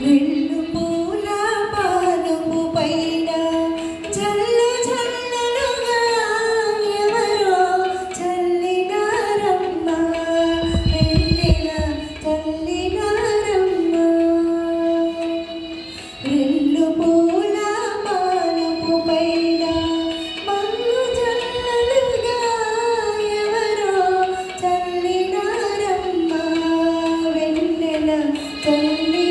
రెండు పూల పానుపు పైన జల్లు జల్లులుగా ఎవరో చల్లినారమ్మ వెన్నెల చల్లినారమ్మ. రెండు పూల పానుపు పైన మల్లు జల్లులుగా ఎవరో చల్లినారమ్మ వెన్నెల చల్లి.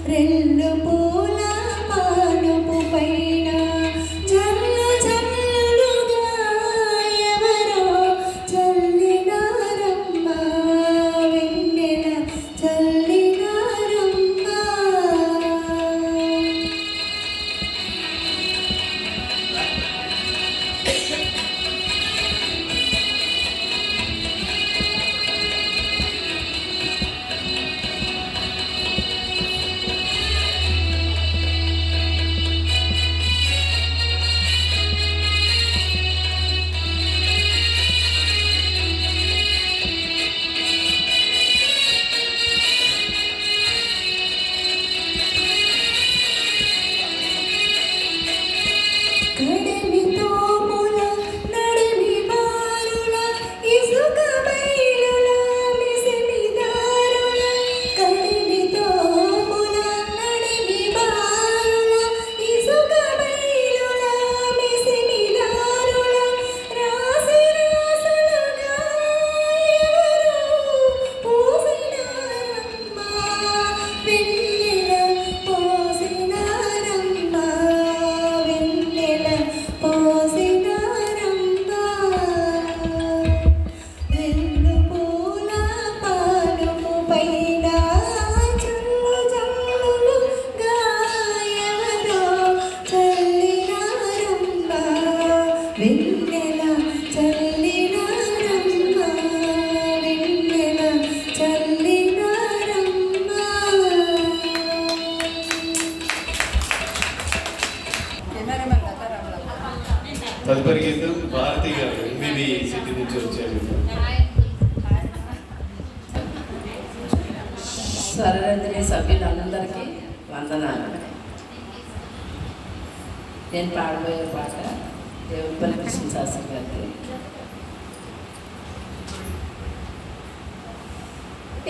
రెండు పూల పానుపు పైన జల్లు జల్లులుగా ఎవరో చల్లినారమ్మ వెన్నెల చల్లినారమ్మ. వెన్నెల చల్లినారమ్మ వెన్నెల చల్లినారమ్మ. తదుపరి గీతం భారతి గారు ఎనిమిది సిటీ నుంచి వచ్చారు. స్వరరంజని సభ్యులందరికీ వందనాలు. నేను పాడబోయే పాట దేవుపల్లి కృష్ణశాస్త్రి గారికి.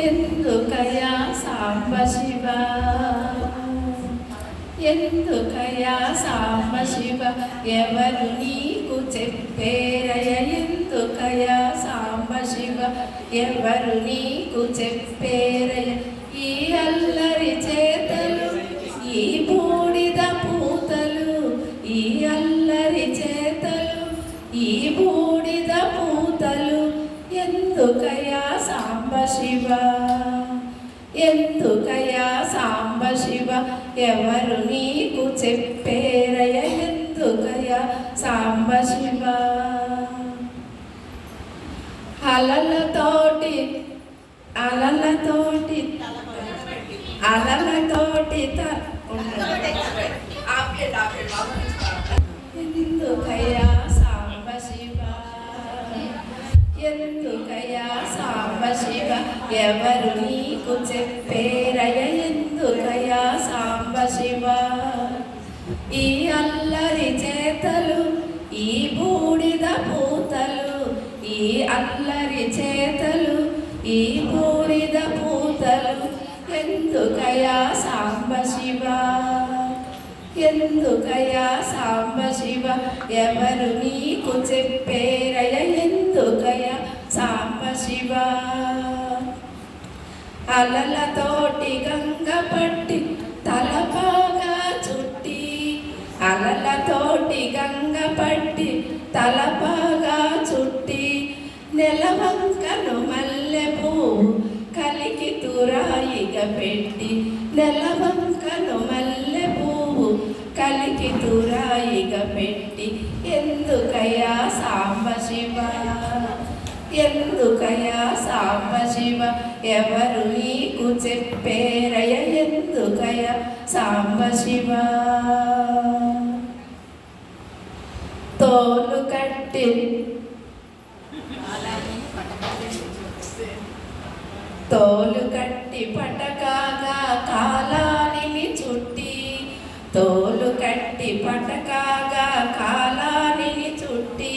ఎందుకయా సాంబ శివ ఎందుకయా సాంబ శివ ఎవరు నీకు చెప్పేరయ ఎందుకయా సాంబ శివ ఎవరు నీకు చెప్పేరయ ఈ అల్లరి చేతలు ఈ బూడిద పూతలు ఈ అల్లరి చేతలు ఈ బూడిద పూతలు ఎందుకయా సాంబ శివ ఎందుకయా సాంబ శివ ఎవరు నీకు చెప్పేరయ ఎందుకయా సాంబ శివ. అలలతోటి అలలతోటి అలలతోటి ఎందుకయా సాంబ శివ ఎందుకయా సాంబ శివ ఎవరు నీకు చెప్పేరయ ఎందుకయా సాంబ శివ. ఈ బూడిద పూతలు ఈ అల్లరి చేతలు ఈ బూడిద పూతలు ఎందుకయా సాంబ శివ ఎందుకయా సాంబ శివ ఎవరు నీకు చెప్పేరయ ఎందుకయా సాంబ శివ అలలతోటి గంగ పట్టి తలపాగా చుట్టి అలలతోటి గంగ పట్టి తలపాగా చుట్టి నెలవంకను మల్లె పువ్వు కలికి తురాయిగ పెట్టి నెలవంకను మల్లె పువ్వు కలికి తురాయిగ పెట్టి ఎందుకయ్యా సాంబ శివ ఎందుకయ్యా సాంబ శివ ఎవరు నీకు చెప్పేరయ ఎందుకయ్యా సాంబ శివ తోలు కట్టి తోలు కట్టి పటకాగా కాలానిని చుట్టి తోలు కట్టి పటకాగా కాలానిని చుట్టి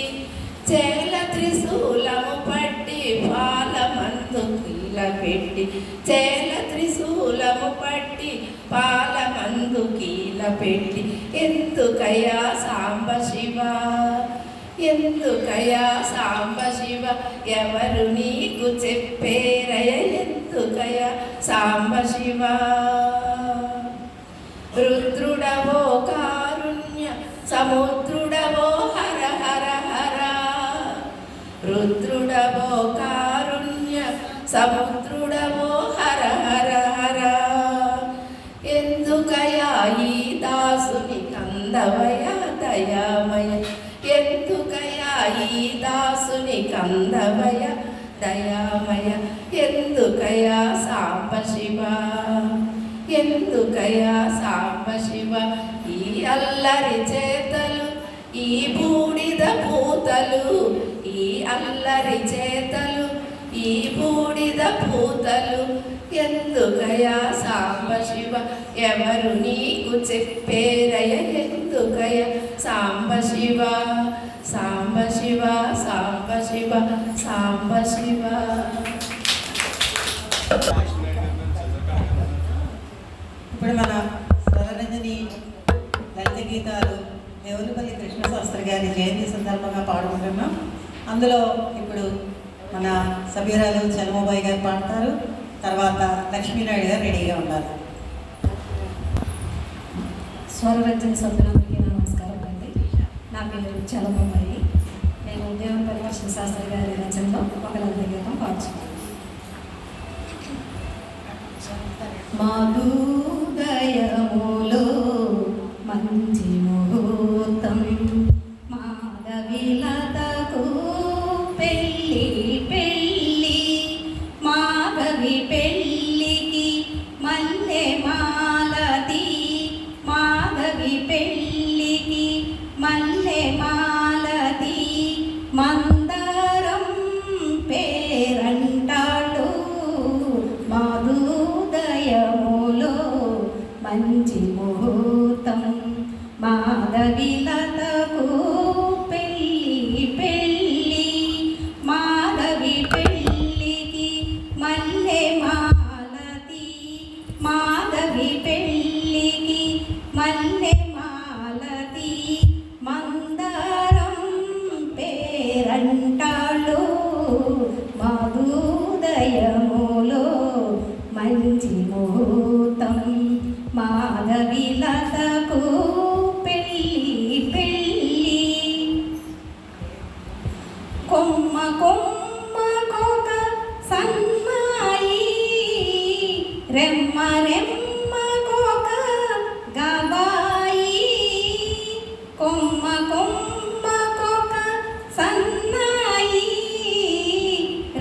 చేల త్రిశూలము పట్టి పాలమందు కీల పెట్టి చేల త్రిశూలము పట్టి పాలమందు కీల పెట్టి ఎందుకయ్యా సాంబ శివ ఎందుకయ్యా సాంబ శివ ఎవరు నీకు చెప్పేరయ ఎందుకయ్యా సాంబ శివ రుద్రుడవో కారుణ్య సముద్రుడవో హర హర హర రుద్రుడవో కారుణ్య సముద్రుడవో హర హర హర ఎందుకయ్యా ఈ దాసుని కందవయ దయామయ ఎందుకయ్యా ఈ దాసుని కందవయ దయామయ ఎందుకయ్యా సాంబ శివ ఎందుకయ్యా సాంబ శివ ఈ అల్లరి చేతలు ఈ బూడిద పూతలు ఈ అల్లరి చేతలు ఈ బూడిద పూతలు ఎందుకయ్యా సాంబ శివ ఎవరు నీకు చెప్పేరయ ఎందుకయ్యా సాంబ శివ సాంబ శివ సాంబ శివ సాంబ శివ. ఇప్పుడు మన స్వరరంజని లలిత గీతాలు దేవులపల్లి కృష్ణశాస్త్రి గారి జయంతి సందర్భంగా పాడుకుంటున్నాం. అందులో ఇప్పుడు మన సభ్యురాలు చలమోబాయి గారు పాడతారు. తర్వాత లక్ష్మీనాయుడు గారు రెడీగా ఉన్నారు. స్వరరంజన సభ్యులందరికీ నమస్కారం అండి. నా పేరు చలమోబాయి. నేను దేవులపల్లి కృష్ణశాస్త్రి గారి రచనలో ఒక లలిత గీతం పాడుచున్నాను. మాధుదయములో మంచి ముహూర్తం మాధవిలతకు పెళ్ళి పెళ్ళి మాధవి పెళ్ళికి మల్లె మాలతి మాధవి పెళ్ళికి మల్లె మాలతి మందరం పేరంటాడు మాధుదయములో మంచి ముహూర్తం మాధవిలతకు పెళ్ళి పెళ్ళి మాధవి పెళ్ళికి మల్లె మాలతి మాధవి పెళ్ళికి మల్లె మాలతి మందరం పేరంటాళ్ళు మాధుదయములో మంచి ముహూర్తం మాధవిలతకు పెళ్ళి పెళ్ళి కొమ్మ కొమ్మకొక సన్నాయి రెమ్మ రెమ్మకొక గబాయి కొమ్మ కొమ్మకొక సన్నాయి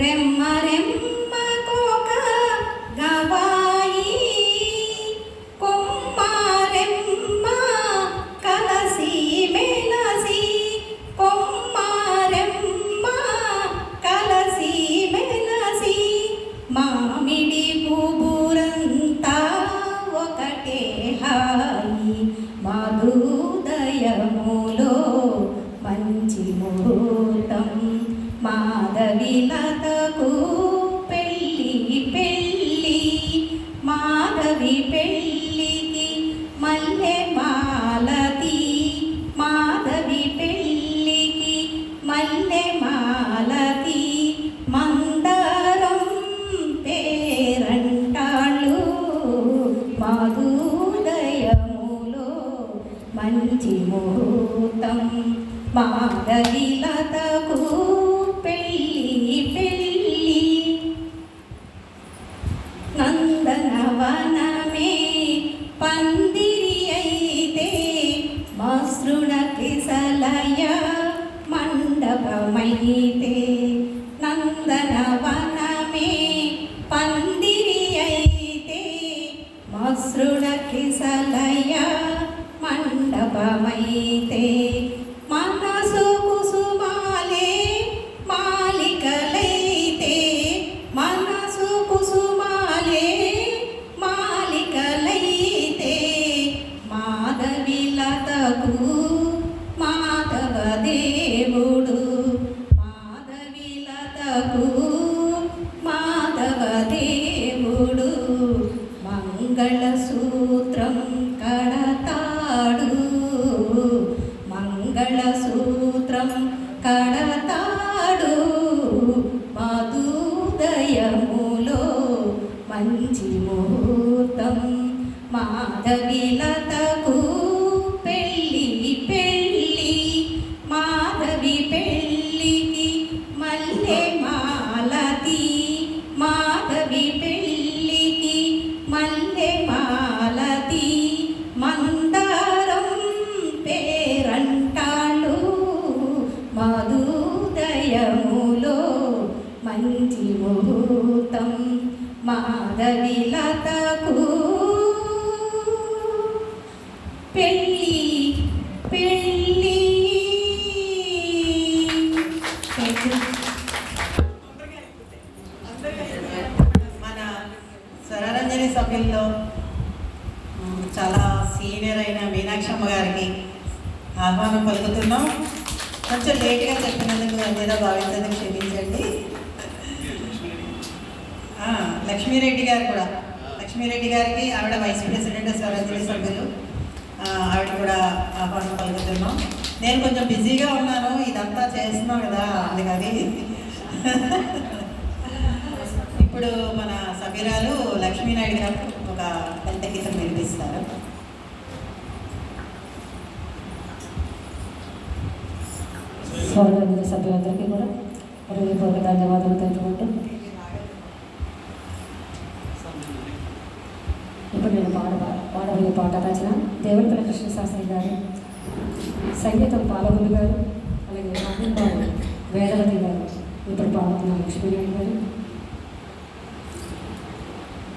రెమ్మ రెమ్మకొక గబాయి కొమ్మ రెమ్మ కలసి మెలసి కొమ్మ రెమ్మ కలసి మెలసి మామిడి గుబురంతా ఒకటే హాయి మాధుదయములో మంచి మాధవిలతకు పెళ్ళి పెళ్ళి మాధవి పెళ్ళికి మల్లె మాలతి మాధవి పెళ్ళికి మల్లె మాలతి మందరం పేరంటాళ్ళు మాధుదయములో మంచి ముహూర్తం మాధవిలతకు పెళ్ళి పెళ్ళి నందనవనమే పందిరి అయితే మసృణకి సలయ మండపమైతే నందనవనమే పందిరి అయితే మసృణకి సలయ మండపమైతే మనసు కుసుమాలే మాలికలైతే మనసు కుసుమాలే మాలికలైతే మాధవిలతకు మాధవ దేవుడు మాధవిలతకు మాధవ దేవుడు మంగళసూత్రం కడతాడు మంగళసూత్రం కడతాడు మధుదయములో మంచి ముహూర్తం మాధవిలతకు పెళ్ళి పెళ్ళి మాధవి పెళ్ళికి మల్లె మాలతి మాధవి పెళ్ళికి మల్లె మాలతి మందారం పేరంటాళ్ళు మధుదయములో మంచి ముహూర్తం మాధవిలతకు పెళ్ళి పెళ్ళి. మన స్వరరంజని సభ్యుల్లో చాలా సీనియర్ అయిన మీనాక్షమ్మ గారికి ఆహ్వానం పలుకుతున్నాం. కొంచెం లేట్గా చెప్పినందుకు ఏదో భావించేందుకు క్షమించండి. లక్ష్మీరెడ్డి గారు కూడా లక్ష్మీరెడ్డి గారికి ఆవిడ వైస్ ప్రెసిడెంట్ స్వరంజని సభ్యులు ఆవిడ కూడా ఆహ్వానం పలుకుతున్నాం. నేను కొంచెం బిజీగా ఉన్నాను, ఇదంతా చేస్తున్నాం కదా అందుకని. ఇప్పుడు మన సభ్యురాలు లక్ష్మీనాయుడు గారు ఒక పెద్ద గీతం వినిపిస్తారు. స్వరంజని సభ్యులందరికీ కూడా హృదయపూర్వక ధన్యవాదాలు తెలుపుకుంటూ ఇప్పుడు నేను పాడబోయే పాట రచన దేవులపల్లి కృష్ణశాస్త్రి గారు, సంగీతం పాలగులు గారు, అలాగే బాబు వేదవతి గారు. ఇప్పుడు పాడుతున్న లక్ష్మీనాయుడు గారు.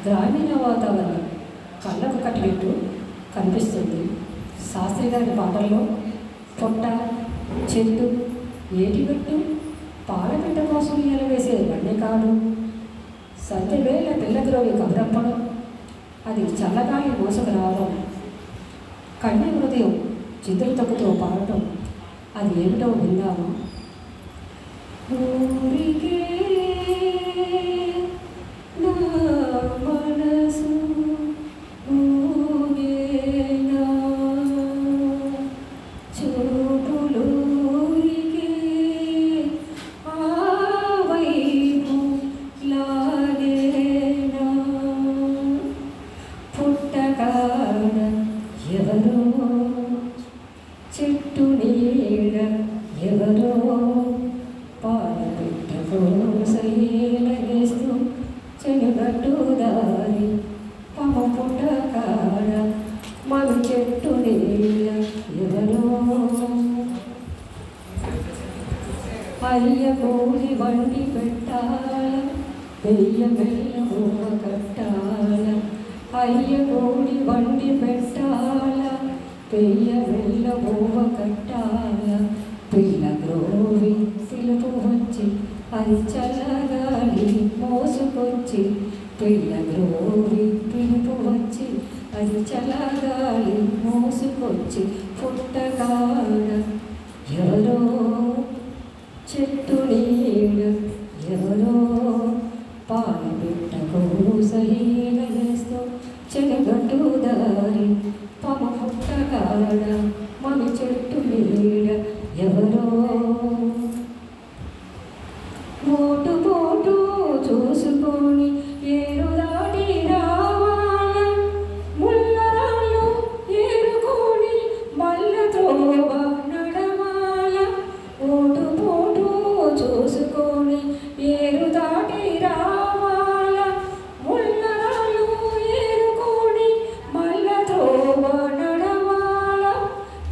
గ్రామీణ వాతావరణం కళ్ళకు కట్టినట్టు కనిపిస్తుంది. శాస్త్రి గారి పాటల్లో పొట్ట, చెట్టు, ఏటిగట్టు, పాలపిట్ట కోసం వేసే బండి కాడు, సంధ్యవేళ పిల్లగ్రోవి కబరప్పడం, అది చల్లగాలి మోసకు రావడం, కన్య హృదయం చిత్రం తొక్కుతో పాడటం, అది ఏమిటో విందామా? ఊరికే నా మనసు ఊగేనా, చూపులూరికే ఆ వైపు లాగేనా, పుట్టకాడ ఎవరో చెట్టు నీడ ఎవరో పాలపిట్టకు సైలగేస్తూ చెనుగట్టు దారి పమ పుట్టకాడ మన చెట్టు నీడ ఎవరో అయ్య కోడి వండి పెట్టాల పెయ్య మెల్ల మూవ కట్టాల, అయ్య కోడి వండి పెట్టాల పెయ్య మెల్ల మూవ కట్టాల, పిల్ల గ్రోవి పిలుపు వచ్చి అది చల్లగాలి మోసుకొచ్చి, పిల్ల గ్రోవి పిలుపు వచ్చి అది చల్లగాలి మోసుకొచ్చి, పుట్టకాడ ఎవరో చెట్టు నీడ కాడ మన చెట్టు నీడ ఎవరో మోటు మోటు చూసుకొని ఏరు దాటి రావాల ముల్లరాళ్ళు ఏరుకొని మల్ల త్రోవ నడవాల మోటు మోటు చూసుకొని ఏరు దాటి రావాల ముల్లరాళ్ళు ఏరుకొని మల్ల త్రోవ నడవాల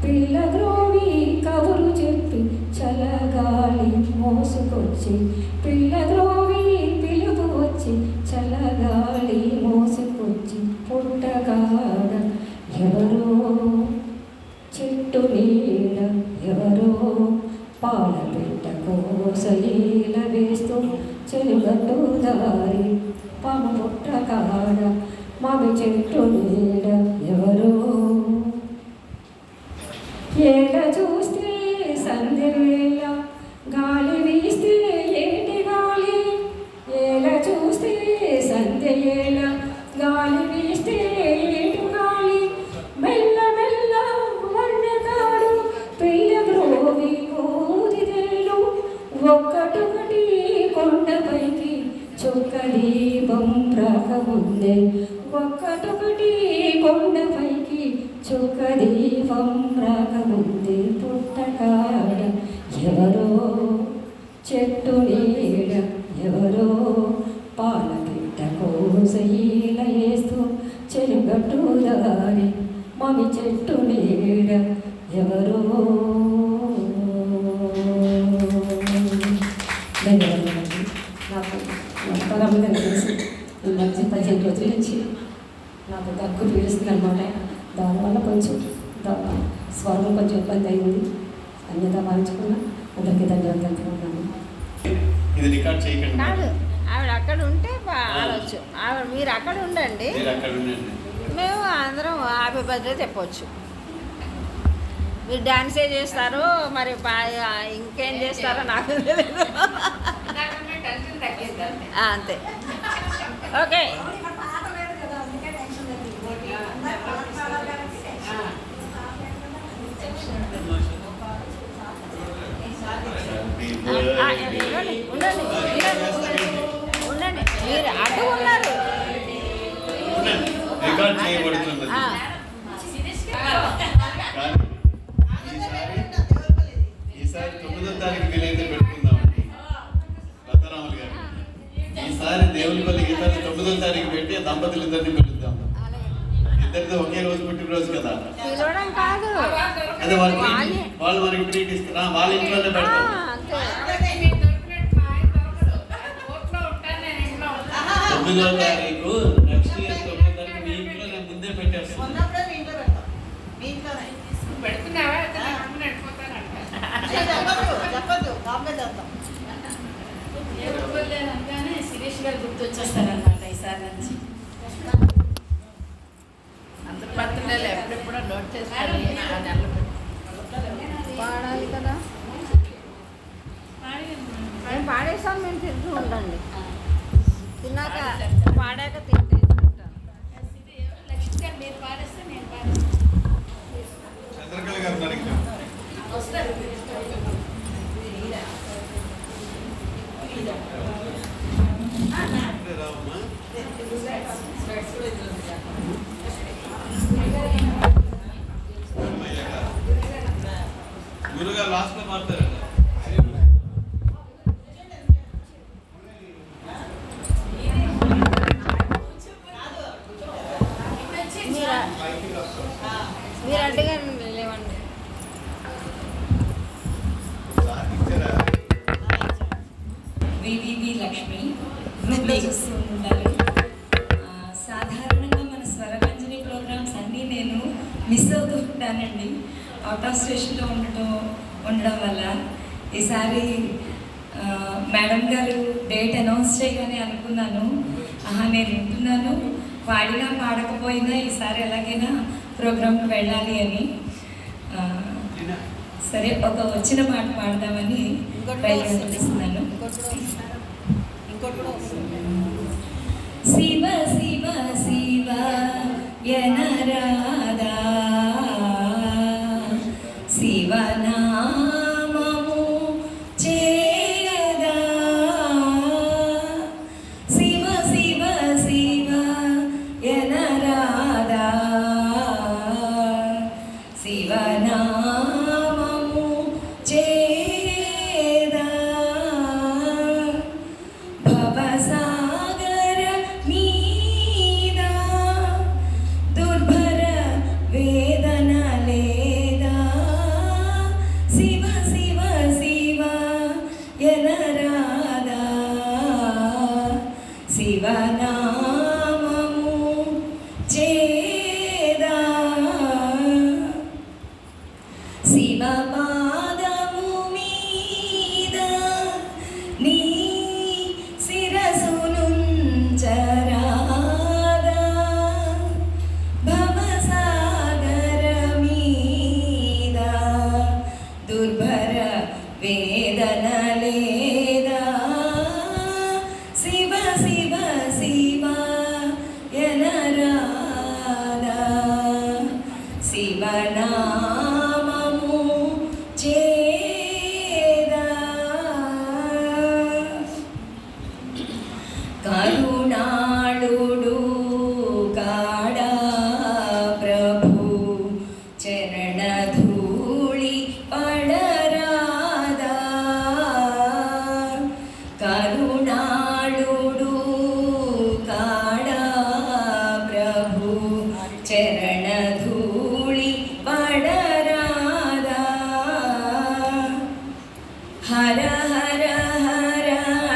పిల్ల ద్రోవి కబురు చెప్పి చల్లగాలి మోసుకొచ్చి పిల్ల ద్రోవి పిలుపు వచ్చి చల్లగాలి మోసుకొచ్చి పుట్టగాడ ఎవరో చెట్టు నీడ ఎవరో పాల పెట్ట కోసలీల వేస్తూ చెలుగట్టు దారి పాము పుట్టగాడ మామి చెట్టు నీడ ఎవరో ఏల చూస్తే సంధ్య వేళ గాలి వీస్తే ఏటి గాలి ఏల చూస్తే సంధ్య వేళ గాలి వీస్తే ఏటి గాలి మెల్ల మెల్ల వన్నెగాడు పిల్ల గ్రోవి ఊదిదేలు ఒక్కటొకటి కొండపైకి చొక్క దీపం రాకముందే ఒక్కటొకటి కొండపైకి చొక్క దీపం రాకముందే పుట్టకాడ ఎవరో చెట్టు నీడ ఎవరో పాల పిట్ట కోసీల వేస్తూ చెలుగట్టు దారి మమి చెట్టు నీడ ఎవరో. ధన్యవాదాలండి. నాకు పరమంగా తెలిసి ఈ మధ్య 15 రోజుల నుంచి నాకు దగ్గు పీడిస్తుంది అనమాట. దానివల్ల కొంచెం స్వరం కొంచెం ఇబ్బంది అయింది. అన్యత భావించుకున్నా అందరికీ ధన్యవాదాలు తెలుపుకున్నాను. ఇది రికార్డ్ చేయకండి. కాదు, ఆవిడ అక్కడ ఉంటే ఆడవచ్చు. ఆవిడ మీరు అక్కడ ఉండండి, మేము అందరం హ్యాపీ బర్త్డే చెప్పవచ్చు. మీరు డాన్సే చేస్తారు, మరి ఇంకేం చేస్తారో నాకు తెలియదు. అంతే. ఓకే. ఉండండి, మీరు అడ్డు ఉన్నారు. రికార్డ్ చేయబడుతున్నది. ఈసారి 9వ తారీఖు వీలైతే పెట్టుకుందామండి. రత్నరాములు గారు ఈసారి దేవునిపల్లి గీతాన్ని 9వ తారీఖు పెట్టి దంపతులు ఇద్దరిని పిలుద్దాం. ఇద్దరిది ఒకే రోజు పుట్టినరోజు కదా. పిలవడం కాదు, అదే వాళ్ళు మనకి ట్రీట్ ఇస్తారా, వాళ్ళ ఇంట్లోనే పెడతాం. 9వ తారీఖు నెక్స్ట్ ఇయర్ 9వ తారీఖు మీ ఇంట్లో నేను ముందే పెట్టేస్తాను. శిరీష్ గారు గుర్తొచ్చేస్తారనమాట ఈసారి నుంచి. అంత బర్త్డేలు ఎప్పుడెప్పుడో నోట్ చేసుకోవాలి. పాడాలి కదా, మేము పాడేసాం. మేము తింటూ ఉండండి, తిన్నాక పాడాక తింటే నెక్స్ట్ మీరు పాడేస్తే నేను పాడేస్తాను. చంద్రకళ గారు అడిగారు వస్తారు. గురుగా లాస్ట్ లో మారుతారు. మీరు అడ్డుగా లేవండి. వివివి లక్ష్మి గ్రూప్లో చూస్తూ ఉంటారు. సాధారణంగా మన స్వరరంజని ప్రోగ్రామ్స్ అన్నీ నేను మిస్ అవుతూ ఉంటానండి, అవుట్ ఆఫ్ స్టేషన్లో ఉండడం వల్ల. ఈసారి మేడం గారు డేట్ అనౌన్స్ చేయగానే అనుకున్నాను, నేను వింటున్నాను, పాడినా పాడకపోయినా ఈసారి ఎలాగైనా ప్రోగ్రామ్కి వెళ్ళాలి అని. సరే, ఒక వచ్చిన పాట పాడదామని ప్రయత్నిస్తున్నాను. శివ శివ శివ యనరాధా శివనామము చేదా భవసాగర మీద దుర్భర వేదన లేదా శివ శివ శివ ఎనరాదా శివనామము చేదా శివ పాదము మీద నీ శిరసునుంచరాదా భవసాగర మీద దుర్భర వేదన లేదా శివ శివ శివ ఎనరాదా శివనామము చేదా కరుణాళుడు కాడా ప్రభు చరణధూళి పడరాదా కరుణాళుడు కాడా ప్రభు చరణధూళి పడరాదా హర హర హర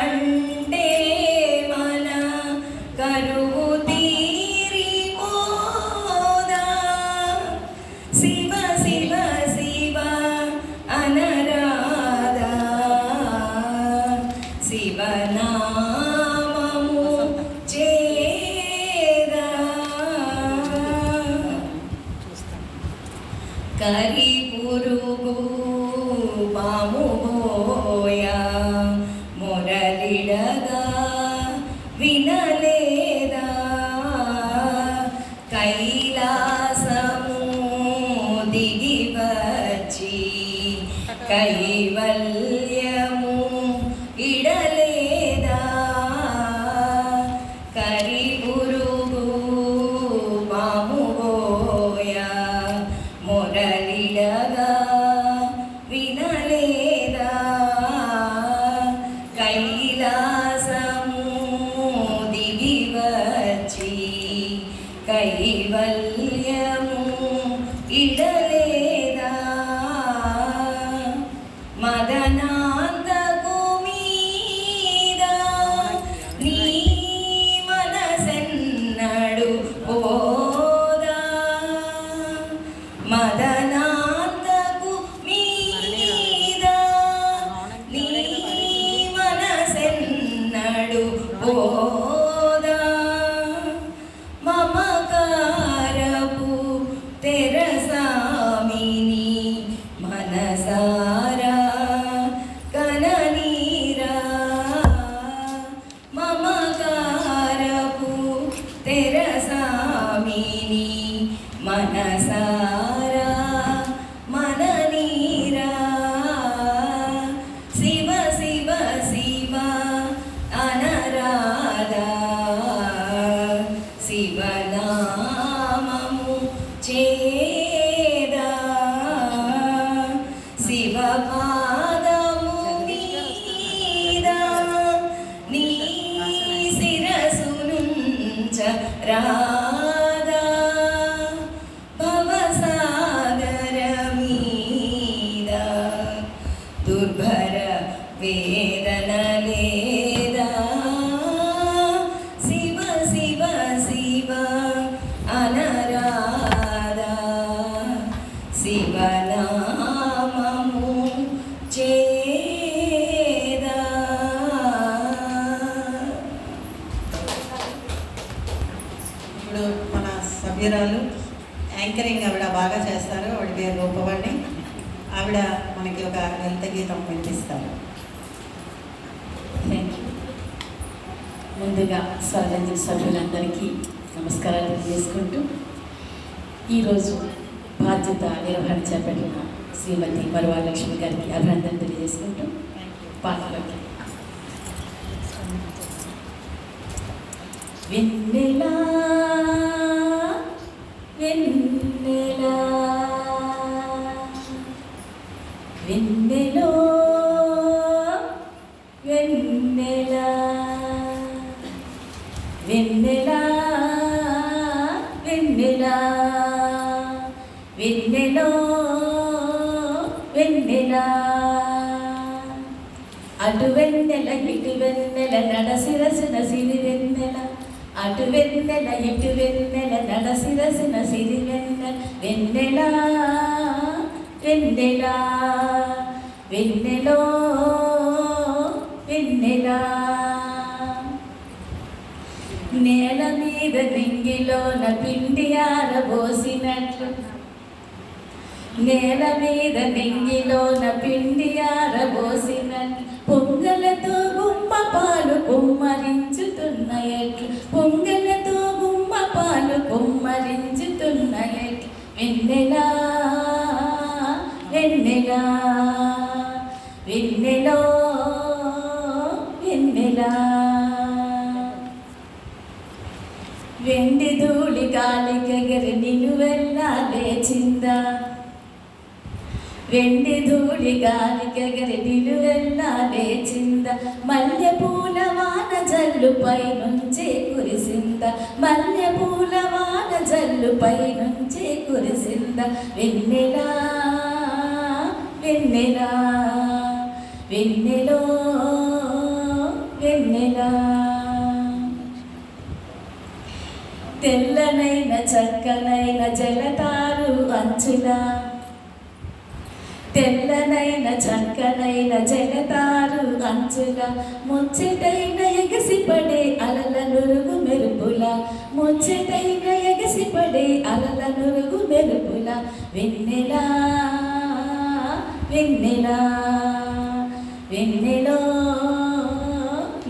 అంటే మన కరువు తీరిపోదా శివ శివ శివ అనరాదా శివనామము చేదా కరి పురుగు పాము బోయా మొరలిడగా వినలేదా కైలాసము దిగి వచ్చి కైవల్యము ఇడలేదా కరి పురుగు పాము బోయా మొరలిడగా వినలేదా కైలాసము దిగి వచ్చి కైవల్యము ఇడలేదా మదనాంతకు మీద నీ మనసెన్నడు పోదా మదనాంతకు మీద నీ మనసెన్నడు పోదా మమకారపు తెరసామిని మనసారా కననీరా మమకారపు తెరసామిని మనసారా మననీరా శివ శివ శివ అనరాదా శివనామము చేదా శివ పాదము మీద నీ శిరసునుంచరాదా భవసాగర మీద దుర్భర వేదన లేదా శివ శివ శివ అనరాదా శివనామము చేదా ఇప్పుడు మన సభ్యురాలు యాంకరింగ్ ఆవిడ బాగా చేస్తారు. ఆవిడ పేరు రూపవాణి. ఆవిడ మనకి ఒక లలిత గీతం వినిపిస్తారు. Thank you. ముందుగా స్వాగతం సభ్యులందరికీ నమస్కారాలు తెలియజేసుకుంటూ ఈరోజు బాధ్యత నిర్వహణ చేపట్టిన శ్రీమతి వరవరలక్ష్మి గారికి అభినందన తెలియజేసుకుంటూ పాటలోకి వెన్నెలా వెన్నెలా వెన్నెలో వెన్నెల వెన్నెల వెన్నెల వెన్నెలో వెన్నెల అటు వెన్నెల ఇటు వెన్నెల నడసిరసిన సిరి వెన్నెల అటు వెన్నెల ఇటు వెన్నెల నడసిరసిన సిరి వెన్నెల వెన్నెల వెన్నెల వెన్నెలో వెన్నెల నేల మీద నింగిలోన పిండి ఆరబోసినట్లు నేల మీద నింగిలోన పిండి ఆరబోసినట్లు పొంగలతో గుమ్మ పాలు కుమ్మరించుతున్నయట్లు పొంగలతో గుమ్మ పాలు కుమ్మరించుతున్నయట్లు వెన్నెల వెన్నెల వెన్నెలో వెన్నెల వెండి ధూళి గాలికెగరి నిలువెల్లా లేచిందా వెండి ధూళి గాలికెగరి నిలువెల్లా లేచిందా మల్లె పూల వాన జల్లుపై నుంచే కురిసిందా మల్లె పూల వాన జల్లుపై నుంచే కురిసిందా వెన్నెల వెన్నెల వెన్నెలో వెన్నెల తెల్లనైన చక్కనైన జలతారు అంచులా తెల్లనైన చక్కనైన జలతారు అంచులా ముచ్చటైన ఎగసిపడే అలల నురుగు మెరుపుల ముచ్చటైన ఎగసిపడే అలల నురుగు మెరుపుల వెన్నెల వెన్నెల వెన్నెలో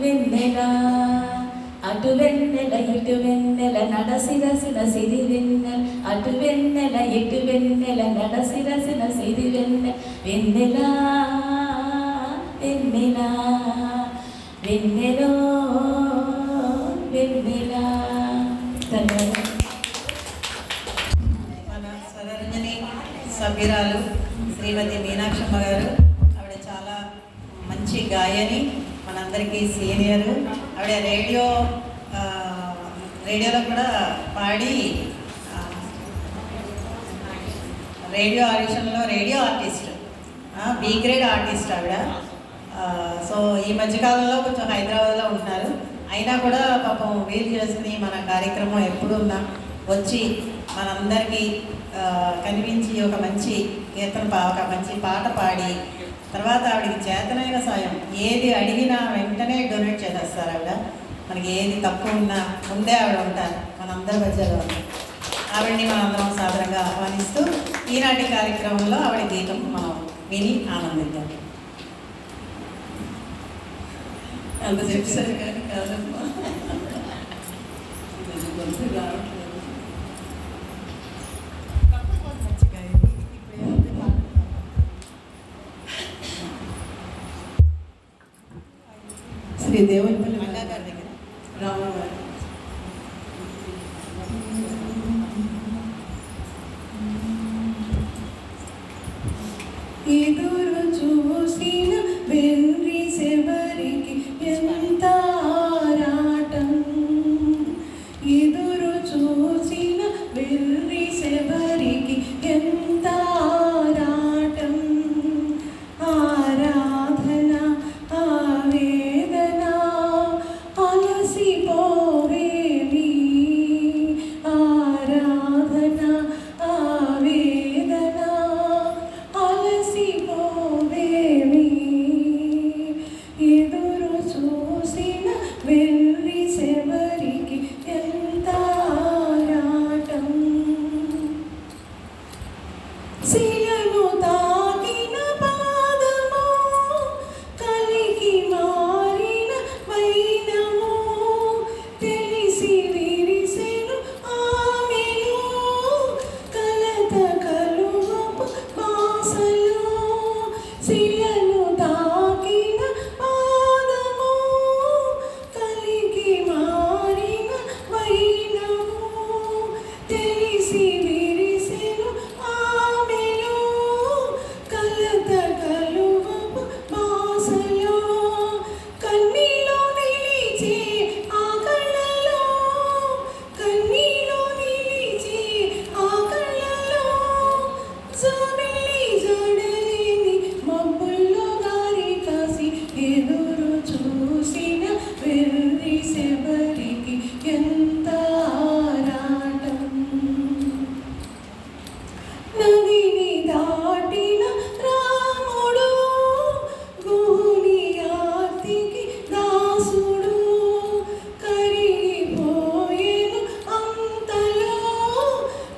వెన్నెల అటు వెన్నెల ఇటు వెన్నెల నడసిరసిన సిరి వెన్నెల అటు వెన్నెల ఇటు వెన్నెల నడసిరసిన సిరి వెన్నెల వెన్నెల వెన్నెల వెన్నెలో వెన్నెల ధన్యవాదాలు. మన స్వరరంజని సభ్యురాలు శ్రీమతి మీనాక్షమ్మ గారు. ఆవిడ చాలా మంచి గాయని, మనందరికీ సీనియరు. ఆవిడ రేడియోలో కూడా పాడి రేడియో ఆడిషన్లో radio artist, B grade artist ఆవిడ. సో ఈ మధ్యకాలంలో కొంచెం హైదరాబాద్లో ఉంటున్నారు. అయినా కూడా పాపం వీలు చేసుకుని మన కార్యక్రమం ఎప్పుడున్నా వచ్చి మనందరికీ కనిపించి ఒక మంచి ఒక మంచి పాట పాడి తర్వాత ఆవిడకి చేతనైన సాయం ఏది అడిగినా వెంటనే డొనేట్ చేసేస్తారు ఆవిడ. మనకి ఏది తక్కువ ఉన్నా ముందే ఆవిడ ఉంటారు మనందరి మధ్యలో. ఆవిడని మనందరం సాధారణంగా ఆహ్వానిస్తూ ఈనాటి కార్యక్రమంలో ఆవిడ గీతం మనం విని ఆనందిద్దాం. అంత చెప్పారు కానీ కాదమ్మా, గొంతు రావట్లేదు. శ్రీ దేవునిపల్లి మంగా గారి దగ్గర రాము గారు. ఎదురు చూసిన వెర్రి సెవరికి ఎంత ఆరాటం, ఎదురు చూసిన వెర్రి సెవరికి ఎంత ఆరాటం, ఆరాధన ఆవేదన అలసిపోవేమి, ఆరాధన ఆవేదన అలసిపోవేమి, ఎదురు చూసిన వెర్రి సెవరికి ఎంత ఆరాటం, శిలను తాకిన పాదము కలిగి మారిన వైనము, తెలిసి విరిసెను ఆమెను కలత కలువపు బాసలు, శిలను తాకిన పాదము కలిగి మారిన వైనము, తెలిసి విరిసెను ఆమెను జాబిల్లి జాడలేని మబ్బుల్లో గారి కాసి ఎదురు చూసిన వెర్రి శబరికి ఎంత ఆరాటం. నదిని దాటిన రాముడు గోని ఆర్తికి దాసుడు కరిగిపోయేను అంతలో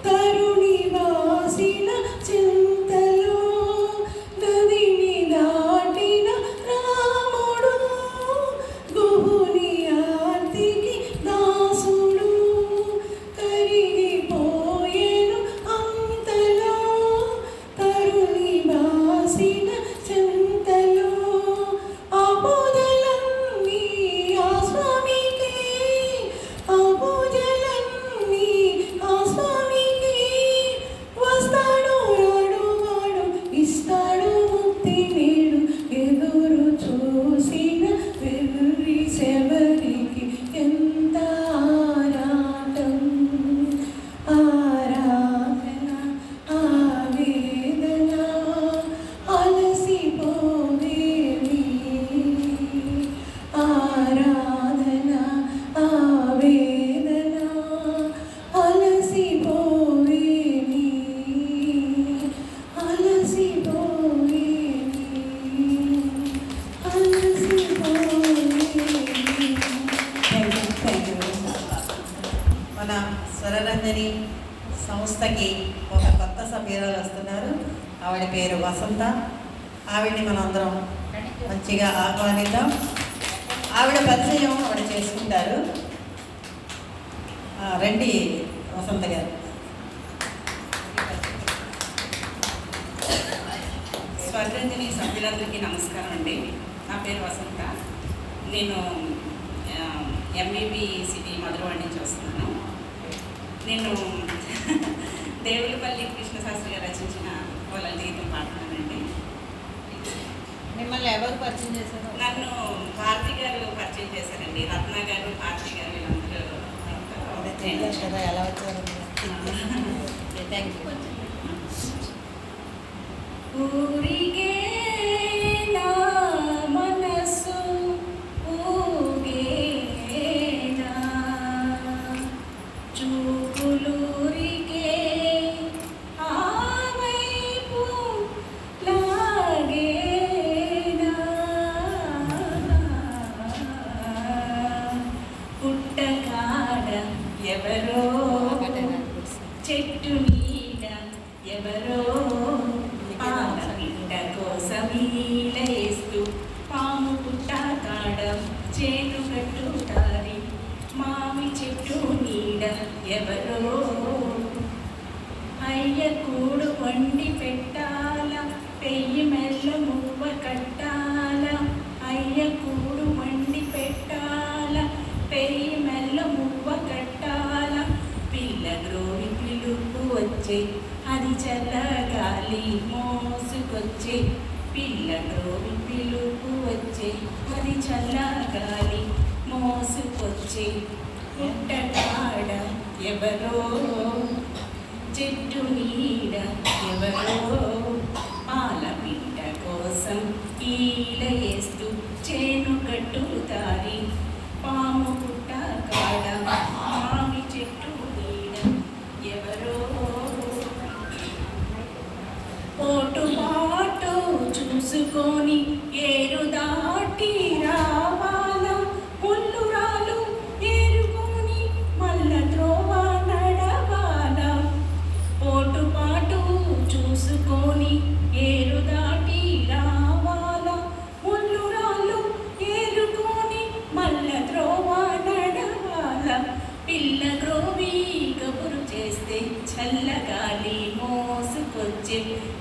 తరుణి వాసిన చింతలో. నదిని దాటిన రాముడు గోని ఆర్తికి దాసుడు కరిగిపోయేను అంతలో తరుణి వాసిన చింతలో. ఆ పూజలన్నీ ఆ స్వామికి, ఆ పూజలన్నీ ఆ స్వామికి. వస్తాడు రాడు వాడు ఇస్తాడు ముక్తి నేడు ఎదురు చూసిన వెర్రి శబరికి ఎంత ఆరాటం. ఆరాధన ఆవేదన అలసిపోవేమి. ఆరాధన ఆవేదన అలసిపోవేమి. అలసిపోవేమి. అలసిపోవేమి. Thank you. మన స్వరరంజని సంస్థకి ఒక కొత్త సభ్యురాలు వస్తున్నారు. ఆవిడ పేరు వసంత. ఆవిడని మనం అందరం మంచిగా ఆహ్వానిద్దాం. ఆవిడ పరిచయం ఆవిడ చేసుకుంటారు. రండి వసంత గారు. స్వరంజని సభ్యులందరికీ నమస్కారం అండి. నా పేరు వసంత. నేను ఎంఈబీ సిటీ మధురవాడ నుంచి వస్తున్నాను. నేను దేవులపల్లి కృష్ణశాస్త్రి గారు రచించిన వాళ్ళ గీతం పాడుతున్నానండి. మిమ్మల్ని ఎవరు పరిచయం చేశారు? నన్ను భారతి గారు పరిచయం చేశారండి. రత్న గారు, భారతి గారు వీళ్ళందరూ కదా ఎలా వచ్చారు? Thank you. ఊరిగే నా మనసు ఊగేనా చూపులూరిగే ఆ వైపు లాగేనా పుట్టకాడ ఎవరో చెట్టు నీడ ఎవరో పాలపిట్ట కోసమీలేస్తూ పాము పుట్ట కాడ చేను కట్టుతారి మామి చెట్టు నీడ ఎవరో అయ్య కూడు వండి పెట్టాల పెయ్యి మెల్ల మువ్వ కట్టాల అయ్య కూడు వండి పెట్టాల పెయ్యి మెల్ల మువ్వ కట్టాల పిల్ల గ్రోవి పిలుపు వచ్చే అది చల్లగాలి మోసుకొచ్చే పిల్ల గ్రోవి పిలుపు వచ్చే అది చల్లగాలి మోసుకొచ్చే పుట్టకాడ ఎవరో చెట్టు నీడ ఎవరో పాలపిట్ట కోసం ఈల వేస్తూ చేను కట్టుతారి పాము పుట్ట కాడ మామి చెట్టు నీడ ఎవరో పోటు పాటు చూసుకొని ఏరు దాటి రావాల ముల్లురాలు ఏరుకొని మల్ల త్రోవ నడవాల పోటు పాటు చూసుకొని ఏరు దాటి రావాల ముల్లురాలు ఏరుకొని మల్ల త్రోవ నడవాల పిల్ల గ్రోవి కబురు చేస్తే చల్లగాలి మోసుకొచ్చే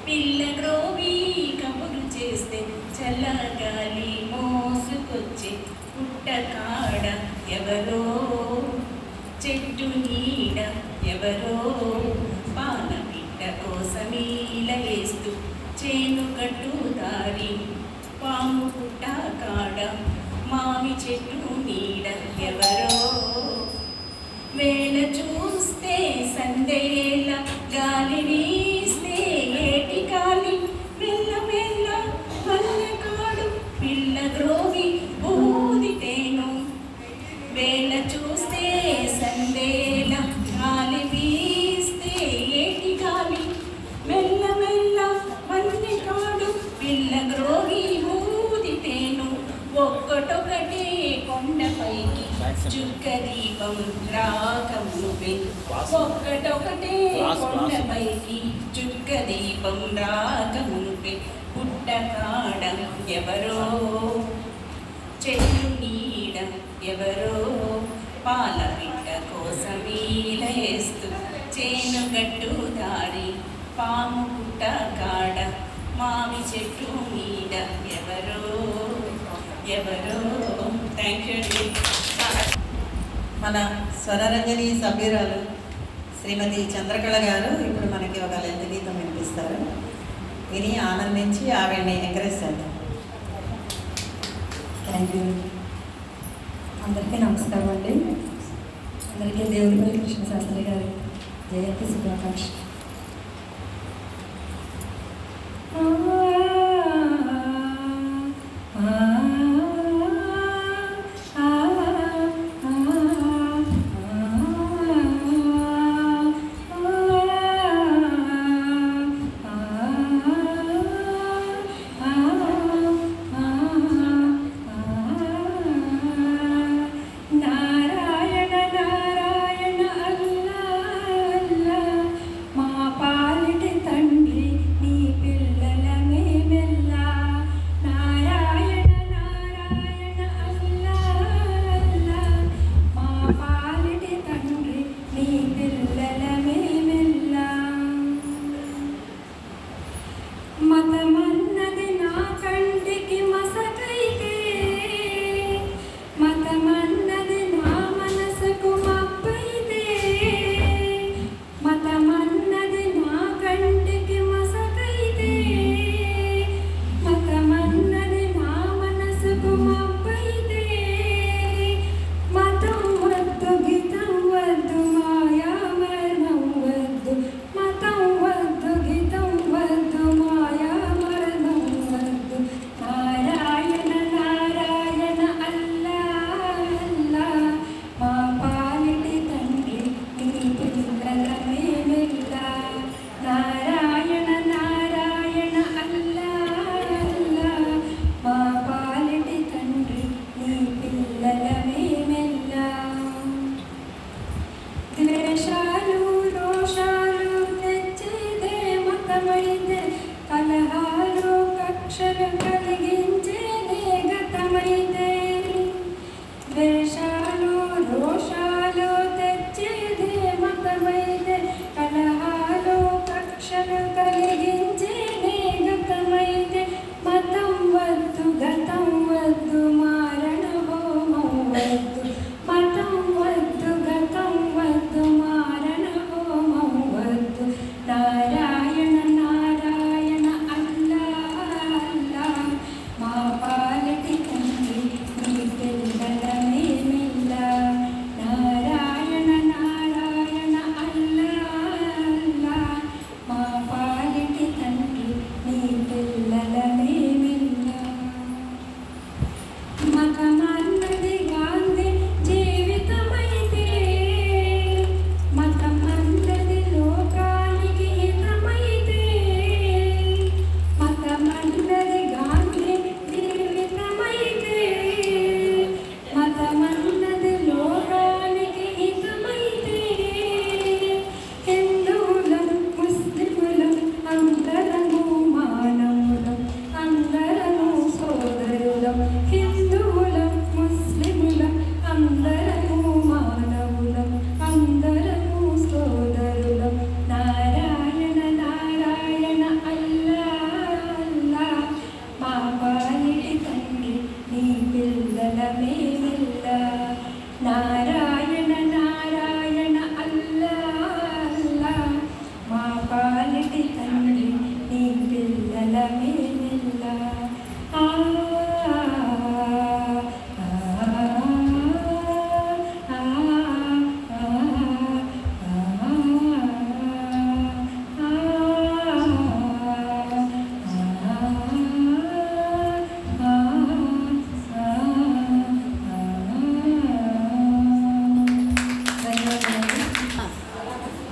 పిల్ల గ్రోవి కబురు చేస్తే చల్లగాలి మోసుకొచ్చే పుట్టకాడ ఎవరో చెట్టు నీడ ఎవరో పాలపిట్ట కోసమీల వేస్తూ చేను కట్టుతారి పాము పుట్ట కాడ మామి చెట్టు నీడ ఎవరో వేల చూస్తే సందేల గాలి వీస్తే ఏటి దీపం రాకమునుపే ఒక్కటొకటే కొండపైకి చుక్క దీపం రాకమునుపే పుట్టకాడ ఎవరో చెట్టు నీడ ఎవరో పాల బిడ్డ కోసమీలేస్తూ చేను గట్టు దారి పాము పుట్ట కాడ మామి చెట్టు నీడ ఎవరో ఎవరో. థ్యాంక్ యూ అండి. మన స్వరరంజని సభ్యురాలు శ్రీమతి చంద్రకళ గారు ఇప్పుడు మనకి ఒక లలిత గీతం వినిపిస్తారు. విని ఆనందించి ఆవిడని ఎంకరేజ్ చేద్దాం. Thank you. అందరికీ నమస్కారం అండి. అందరికీ దేవుడిపల్లి కృష్ణశాస్త్రి గారి జయంతి శుభాకాంక్షలు.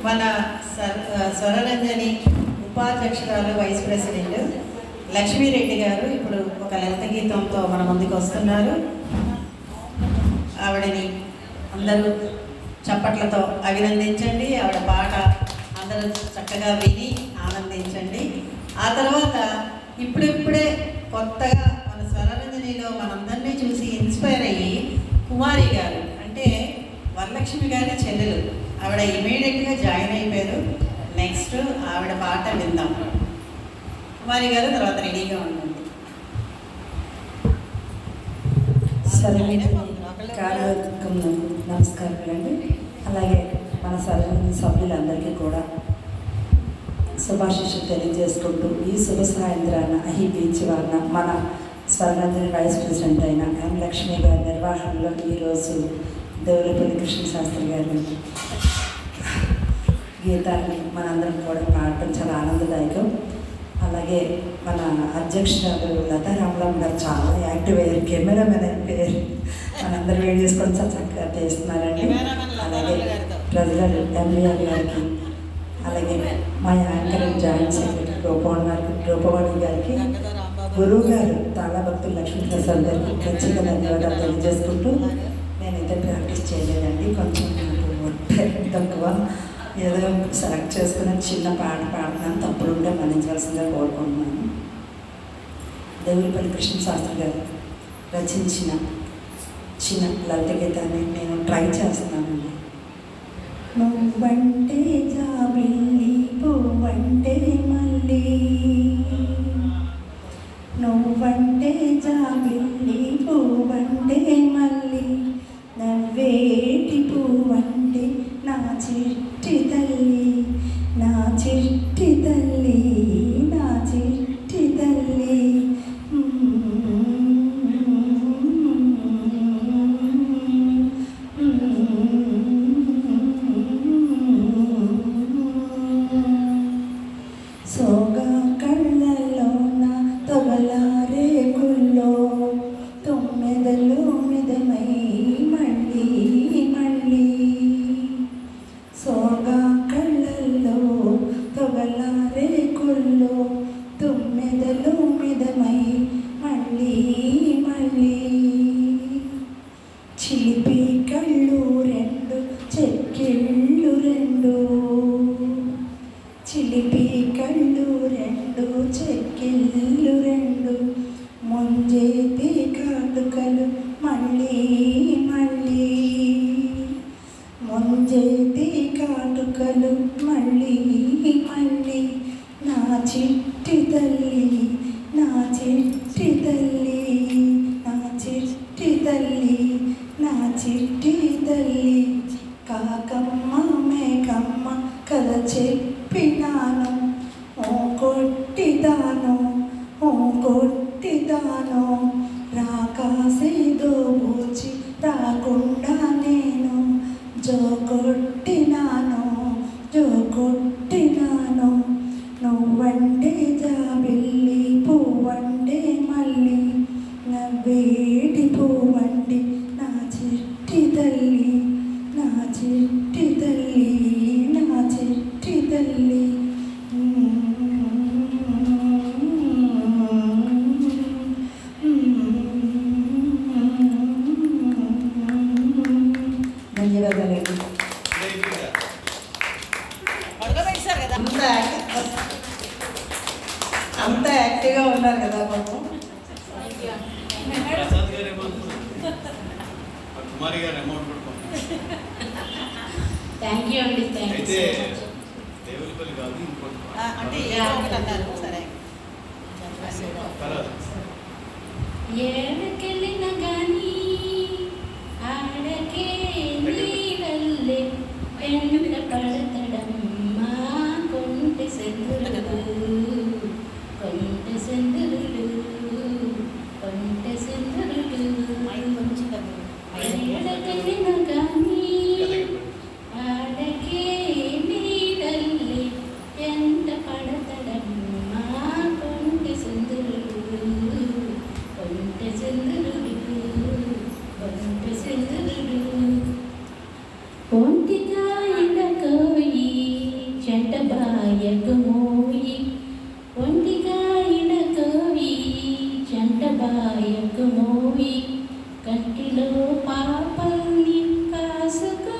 మన స్వరరంజని ఉపాధ్యక్షురాలు వైస్ ప్రెసిడెంట్ లక్ష్మీరెడ్డి గారు ఇప్పుడు ఒక లలిత గీతంతో మన ముందుకు వస్తున్నారు. ఆవిడని అందరూ చప్పట్లతో అభినందించండి. ఆవిడ పాట అందరూ చక్కగా విని ఆనందించండి. ఆ తర్వాత ఇప్పుడిప్పుడే కొత్తగా మన స్వరరంజనిలో మనందరినీ చూసి ఇన్స్పైర్ అయ్యి కుమారి గారు అంటే వరలక్ష్మి గారి చెల్లెలు, ఆవిడ ఇమీడియట్గా జాయిన్ అయిపోయారు. నెక్స్ట్ ఆవిడ పాట విందాం. కుమారి గారు తర్వాత రెడీగా ఉండండి. కార్యవర్గంలో నమస్కారాలండి. అలాగే మన సభ్యులందరికీ కూడా శుభాశిషులు తెలియజేసుకుంటూ ఈ శుభ సాయంత్రాన ఈ బీచ్ వలన మన స్వర్ణంజలి వైస్ ప్రెసిడెంట్ అయిన ఎం లక్ష్మి గారి నిర్వహణలో ఈరోజు దేవులపల్లి కృష్ణ శాస్త్రి గారి గీతాన్ని మనందరం కూడా పాడటం చాలా ఆనందదాయకం. అలాగే మన అధ్యక్షురాలు లతా రామరామ్ గారు చాలా యాక్టివ్ అయ్యారు, కెమెరామెన్ అయిపోయారు, మనందరూ వీడియోస్ కూడా చాలా చక్కగా తీస్తున్నారండి. అలాగే ప్రెసిడెంట్ ఎంబీఆర్ గారికి, అలాగే మా యాంకర్ జాయింట్ సెక్రటరీ రూపవాణి గారికి, గురువు గారు తాళభక్తులు లక్ష్మీప్రసాద్ గారికి ప్రత్యేక ధన్యవాదాలు తెలియజేసుకుంటూ, నేనైతే ప్రాక్టీస్ చేయలేదండి, కొంచెం తక్కువ, ఏదో సెలెక్ట్ చేసుకుని చిన్న పాట పాడుతున్నాను, తప్పులుంటే మన్నించవలసిందిగా కోరుకుంటున్నాను. దేవులపల్లి కృష్ణ శాస్త్రి గారు రచించిన చిన్న లలిత గీతాన్ని నేను ట్రై చేస్తున్నానండి. నువ్వంటే జాబిల్లి పువ్వంటే మళ్ళీ, నువ్వంటే జాబిల్లి పువ్వంటే మళ్ళీ, నవ్వేటి పువ్వంటే నా చిట్టి తల్లి, నా చిట్టి తల్లి, నా చిట్టి తల్లి. సోగా కళ్ళల్లో నా తొగలారే గుల్లో తొమ్మిదలు మిదమై మళ్ళీ మళ్ళీ, సోగా కళ్ళల్లో తొగలారే గుల్లో తొమ్మిదలు మిదమై మళ్ళీ మళ్ళీ, చిలిపి కళ్ళు రెండు చెక్కిళ్ళు రెండు, చిలిపి కళ్ళు రెండు చెక్కిళ్ళు రెండు, ముంజేతి కాటుకలు మళ్ళీ మళ్ళీ, ముంజేతి కాటుకలు మళ్ళీ మళ్ళీ, నా చిట్టి తల్లి, నా చిట్టి తల్లి, నా చిట్టి తల్లి, నా చిట్టి తల్లి. కాకమ్మ మేకమ్మ కథ చెప్పినాను, ఓ కొట్టిదాను, ఓ కొట్టిదాను, రాకాసేదో పూచి రాకుండా నేను జో కొట్టినాను, జో కొట్టినాను. నువ్వంటే జాబిల్లి పువ్వంటే మళ్ళీ, నవ్వేటి పువ్వంటే నా చిట్టి తల్లి, నా చిట్టి తల్లి, నా చిట్టి తల్లి. ధన్యవాదాలండి. అంత యాక్టివ్గా ఉన్నారు కదా బాబు. ప్రసాద్ గారు ఏమో కుమారి గారు అమౌంట్ కూడా థ్యాంక్ యూ అండి. అయితే దేవులపల్లి కాదు ఇంకోటి అంటే అన్నారు సరే. ఏడకెళ్ళిన గాని ఆడకే నీళ్ళే పెండ పడతడమ్మా, కొంటె సెందురుడు, కొంటె సెందురుడు, కొంటె సెందురుడు. ఏడకెళ్ళిన గాని ఆడకే నీళ్ళే పెండ పడతడమ్మా, కొంటె సెందురుడు, కొంటె సెందురుడు, కొంటె సెందురుడు. ఒంటిగా ఇడకోయి చెంటబాయకు మోయి, ఒంటిగా ఇడకోయి చెంటబాయకు మోయి, కంటిలో పాపల్ని కాసుకో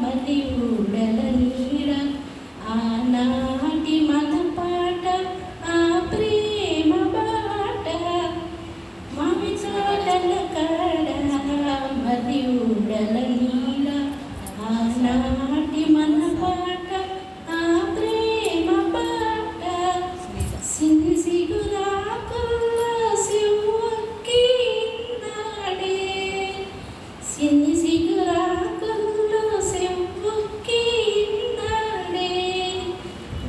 మది ఊడల నీడ ఆనాటి మన పాట ఆ ప్రేమ బాట మామి చోటల కాడ మది ఊడల నీడ ఆనాటి మన పాట ఆ ప్రేమ బాట సిని సిగురాకుల్లో సివ్వొక్కినాడే సిని సిగురాకుల్లో సివ్వొక్కినాడే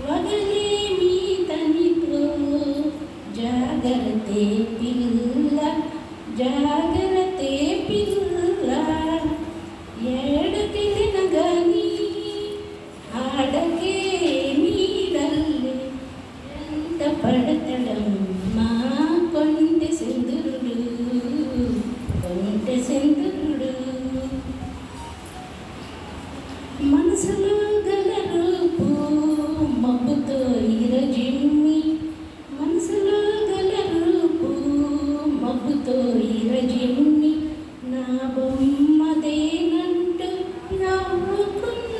వగలేమి తనితో జాగ్రత్తే పిల్ల జాగ్రత్తే పిల్ల ఏడకెళ్ళిన గాని ఆడకే నీడల్లే ఎంత పడతడమ్మా కొంటె సింధురుడు కొంటె సింధురుడు మనసులో గల రూపు మబ్బుతో ఇరజిమ్మి మనసులో గల రూపు మబ్బుతో ఇరజిమ్మి నా బొమ్మదేనంటూ నవ్వుకుంటాడే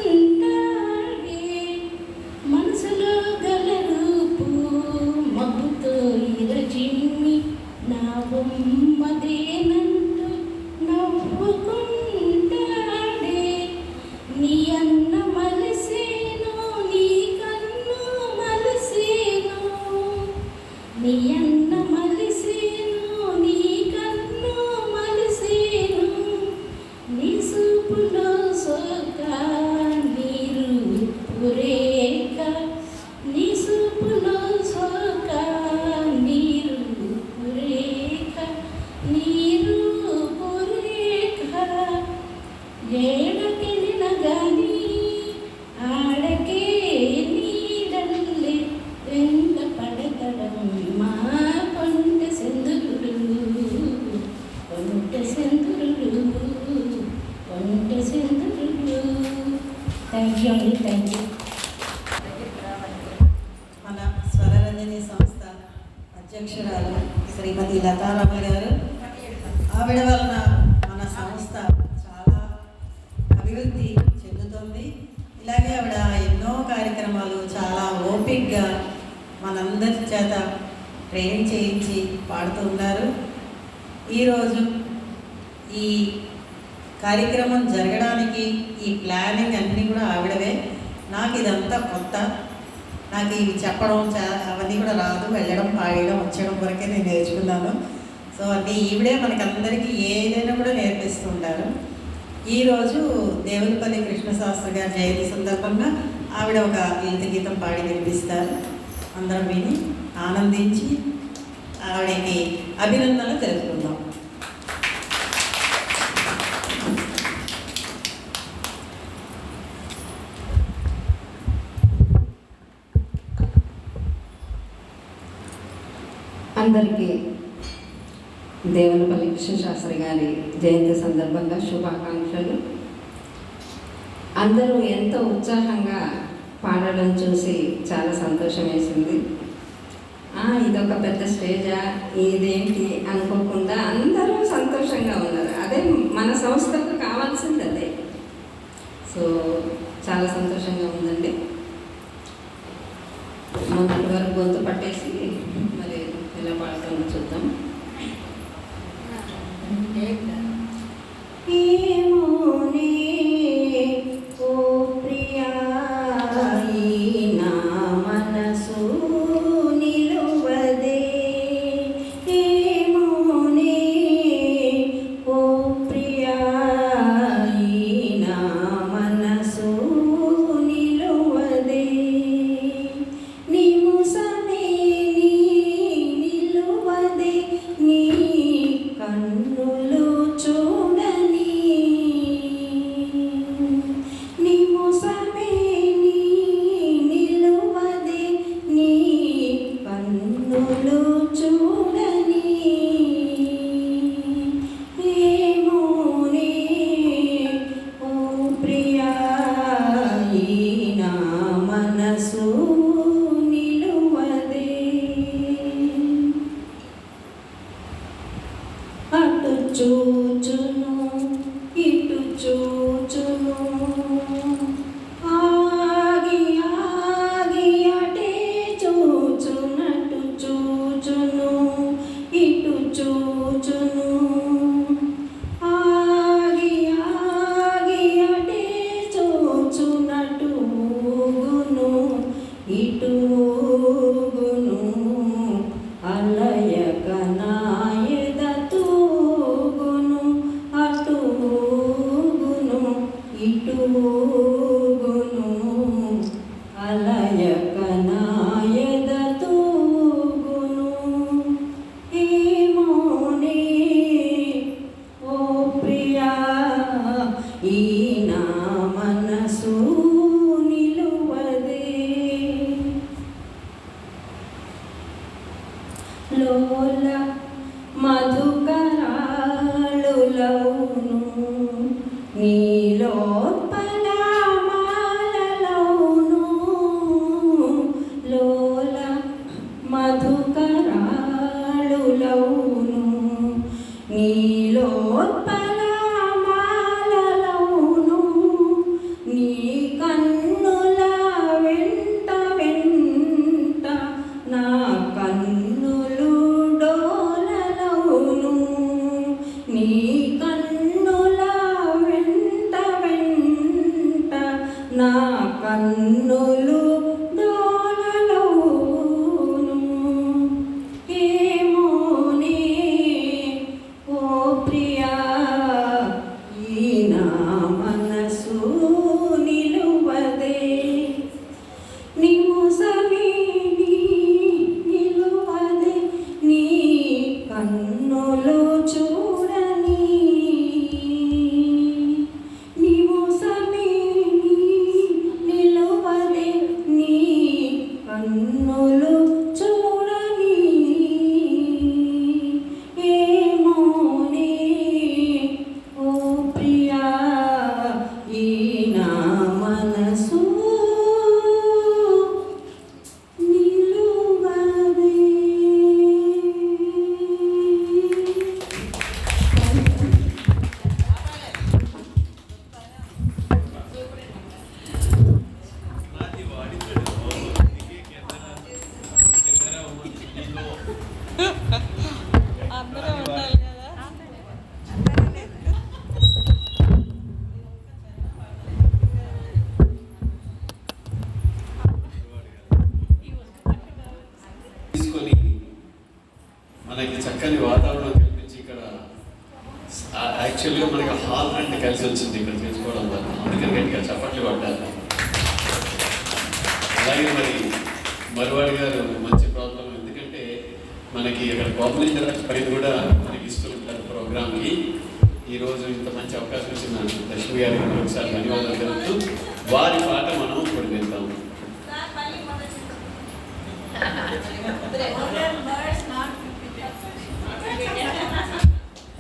మనసులో గల రూపు మబ్బుతో ఇరజిమ్మి నా బొమ్మదేనంటూ నవ్వుకుంటాడే నీ అన్న మలసేను నీ కన్ను మలసేను నీ అన్న మలసేను నీ కన్ను మలసేను నీ సూపులో సోక నీరు పురేక నీ సూపులో సోక నీరు పురేక నీరు పురేక ఏడకెళ్ళిన గాని ఆడకే నీడల్లే వెంట పడతడమ్మా కొంటె సింధురుడు కొంటె సింధురుడు కొంటె సింధురుడు. థ్యాంక్ యూ అండి, థ్యాంక్ యూ. మన స్వరరంజని సంస్థ అధ్యక్షురాలు శ్రీమతి లతారమణ గారు, ఆవిడ వలన మన సంస్థ చాలా అభివృద్ధి చెందుతుంది. ఇలాగే ఆవిడ ఎన్నో కార్యక్రమాలు చాలా ఓపిక్గా మనందరి చేత ట్రైన్ చేయించి పాడుతూ ఉన్నారు. ఈరోజు ఈ కార్యక్రమం జరగడానికి ఈ ప్లానింగ్ అన్నీ కూడా ఆవిడవే. నాకు ఇదంతా కొత్త, నాకు ఇవి చెప్పడం అవన్నీ కూడా రాదు, వెళ్ళడం పాడడం వచ్చడం వరకే నేను నేర్చుకున్నాను. సో అన్నీ ఈవిడే మనకందరికీ ఏదైనా కూడా నేర్పిస్తూ ఉంటారు. ఈరోజు దేవులపల్లి కృష్ణశాస్త్రి గారి జయంతి సందర్భంగా ఆవిడ ఒక లలిత గీతం పాడి వినిపిస్తారు. అందరం విని ఆనందించి ఆవిడకి అభినందనలు తెలుపుకుందాం. అందరికీ దేవులపల్లి కృష్ణశాస్త్రి గారి జయంతి సందర్భంగా శుభాకాంక్షలు. అందరూ ఎంతో ఉత్సాహంగా పాడడం చూసి చాలా సంతోషం వేసింది. ఇదొక పెద్ద స్టేజా, ఇదేంటి అనుకోకుండా అందరూ సంతోషంగా ఉన్నారు. అదే మన సంస్థకు కావాల్సింది అదే. సో చాలా సంతోషంగా ఉందండి. మొన్నటి వరకు గొంతు పట్టేసి మరి ఎలా పాడుతుందో చూద్దాం. ఏమోనే ఓ ప్రియా నా మనసు నిలువదే, ఏమోనే ఓ ప్రియా నా మనసు నిలువదే, నీ ముసమే నిలువదే, నీ కన్నులు చూడని, నీ ముసమే నిలువదే, నీ కన్నులు చూడని, ఏమోనే ఓ ప్రియా నా మనసు నిలువదే, అటు చూచును ఇటు చూచును ఈ నా మనసు నిలువదే లోల మధుకరాళులౌను నీలోత్పలమాలలౌను లోల మధుకరాళులౌను నీలోత్పలమాలలౌను నీ కన్నుల వెంట వెంట నా కన్నులు డోలలౌను నీ కన్నుల వెంట వెంట నా కన్నులు డోలలౌను ఏమోనే ఓ ప్రియా ఈ నా మనసు నిలువదే నిముసమే నిలువదే నీ కన్నులు చూడని నిముసమే నిలువదే నీ కన్నులు చూడని ఏమోనే ఓ ప్రియా ఈ నా మనసు నిలువదే తీసుకొని మనకి చక్కని వాతావరణం కల్పించి ఇక్కడ యాక్చువల్గా మనకి హాల్ అంటే కలిసి వచ్చింది ఇక్కడ చేసుకోవడం వల్ల, అందుకని గట్టిగా చప్పట్లు పడ్డారు. అలాగే మరువాడి గారు మంచి ప్రాబ్లం, ఎందుకంటే మనకి ఇక్కడ పాపులేషన్ పైన కూడా మనకి ఇస్తుంటారు ప్రోగ్రామ్కి. ఈరోజు ఇంత మంచి అవకాశం ఇచ్చిన లక్ష్మి గారికి ఒకసారి ధన్యవాదాలు తెలుపుతూ వారి పాట మనం ఇప్పుడు వింటాము.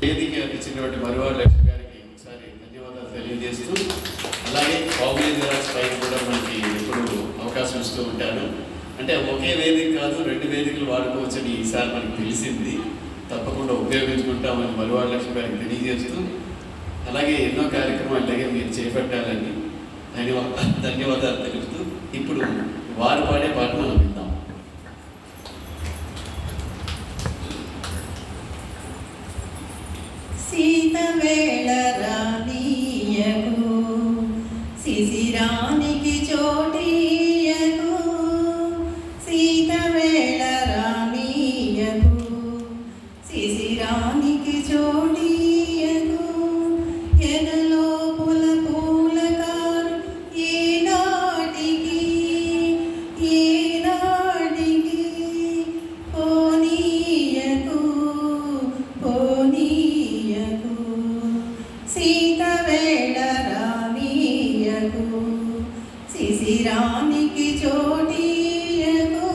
వేదిక ఇచ్చినటువంటి మరువాడి లక్ష్మి గారికి ఒకసారి ధన్యవాదాలు తెలియజేస్తూ, అలాగే పాపులేషన్ పైన కూడా మనకి ఎప్పుడు అవకాశం ఇస్తూ ఉంటారు. అంటే ఒకే వేదిక కాదు, 2 వేదికలు వాడుకోవచ్చని ఈసారి మనకు తెలిసింది. తప్పకుండా ఉపయోగించుకుంటామని మరువాడి లక్ష్మి గారికి తెలియజేస్తూ, అలాగే ఎన్నో కార్యక్రమాలు అలాగే మీరు చేపట్టాలని ధన్యవాదాలు తెలుపుతూ ఇప్పుడు వారు పాడే పాట మనం విందాం. సీతవేళ రానీయకు శిశిరానికి చోటీయకు సీతవేళ రానీయకు శిశిరానికి చోటీయకు ఎదలో పూలకారు ఏనాటికి పోనీయకు సీతవేళ రానీయకు శిశిరానికి చోటీయకు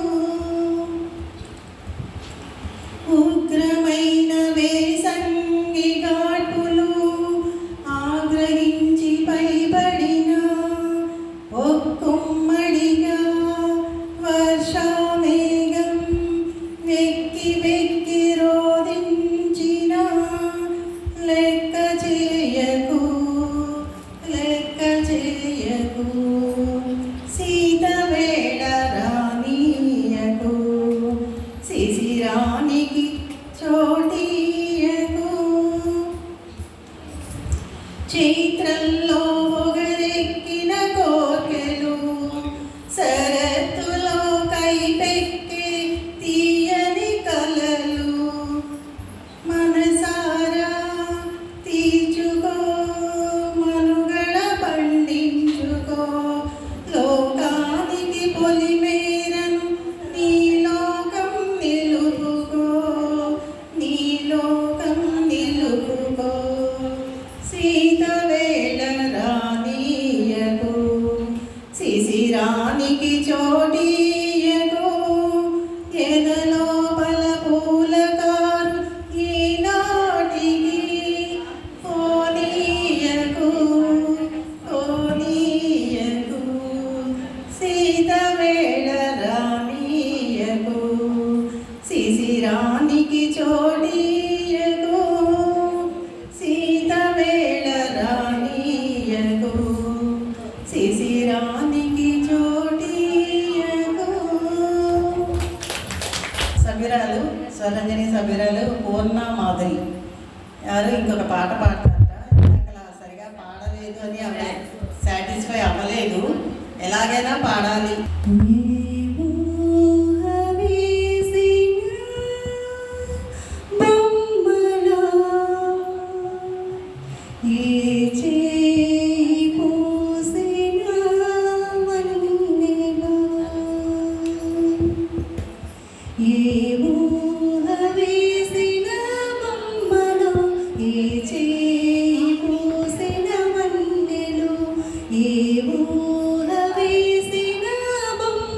ఉగ్రమైన వేసంగి ఘాటులు ఆగ్రహించి పైబడిన ఒక్కుమ్మడిగా వర్షామేఘం వెక్కి వెక్కి రోదించిన లెక్క చేయకు సీతవేళ రానీయకు శిశిరానికి చోటీయకు చైత్రంలో పొగరెక్కిన కోర్కెలు శరత్తులో కైపెక్కే తీయని కలలు మనసారా తీర్చుకో మనుగడ పండించుకో లోకానికి పొలిమేరను నీ లోకం నిలుపుకో సీతవే వేళ రానీయకు శిశిరానికి చోటీయకు ఎదలోపల పూలకారు ఈనాటికి పోనీయకు పోనీయకు సీత వేళ రానీయకు శిశిరానికి చోటీయకు సీత వేళ రానీయకు శిశిరానికి చోటీయకు. సభ్యురాలు స్వరంజని సభ్యురాలు పూర్ణ మాధురి ఎవరు ఇంకొక పాట పాడతారట. ఇందాక సరిగా పాడలేదు అని ఆవిడ సాటిస్ఫై అవ్వలేదు. ఎలాగైనా పాడాలి. ఏ ఊహ వేసిన బొమ్మ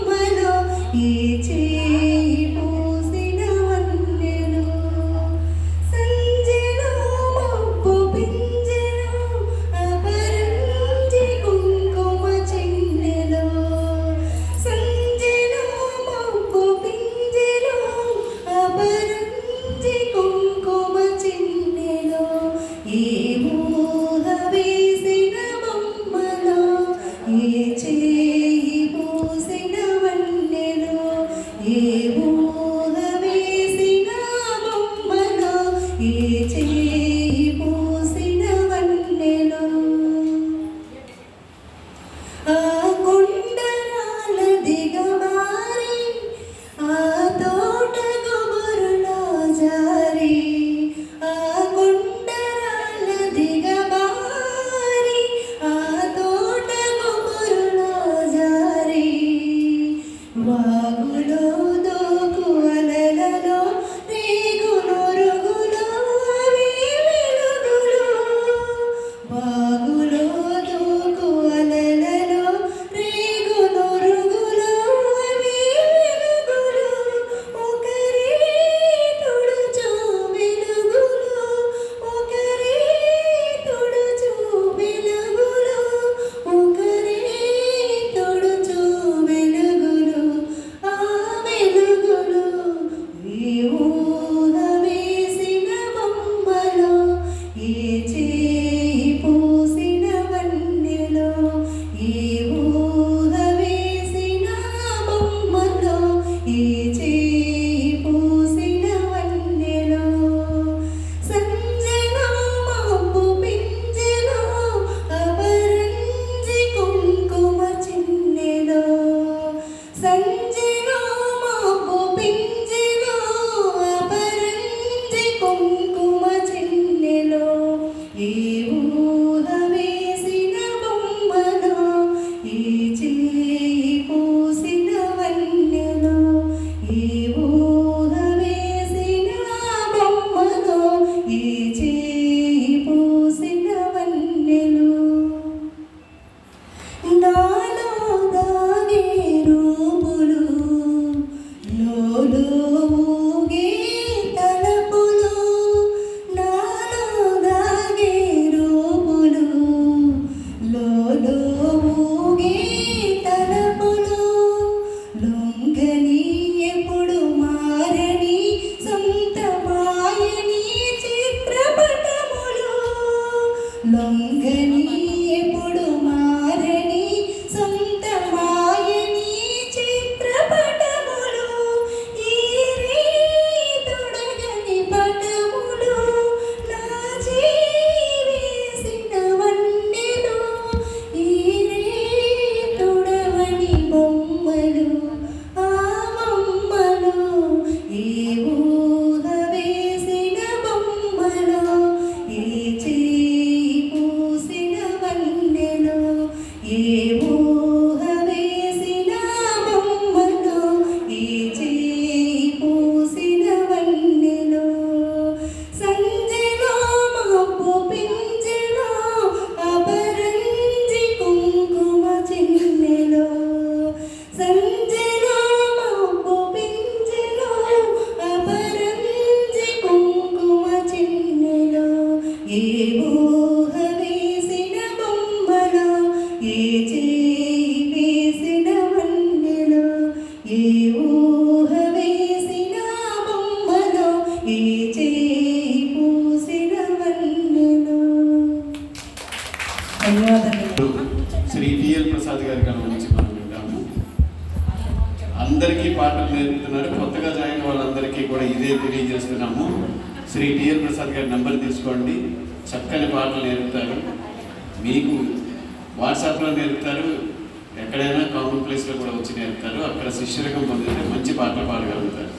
ధన్యవాదాలు. శ్రీ టిఎల్ ప్రసాద్ గారి కళ నుంచి మనం వింటాము. అందరికీ పాటలు నేర్పుతున్నారు. కొత్తగా జాయిన్ వాళ్ళందరికీ కూడా ఇదే తెలియజేస్తున్నాము. శ్రీ టిఎల్ ప్రసాద్ గారి నెంబర్ తీసుకోండి. చక్కని పాటలు నేర్పుతారు. మీకు వాట్సాప్లో నేర్పుతారు, ఎక్కడైనా కామన్ ప్లేస్లో కూడా వచ్చి నేర్పుతారు. అక్కడ శిష్యరకం పొందితే మంచి పాటలు పాడగలుగుతారు.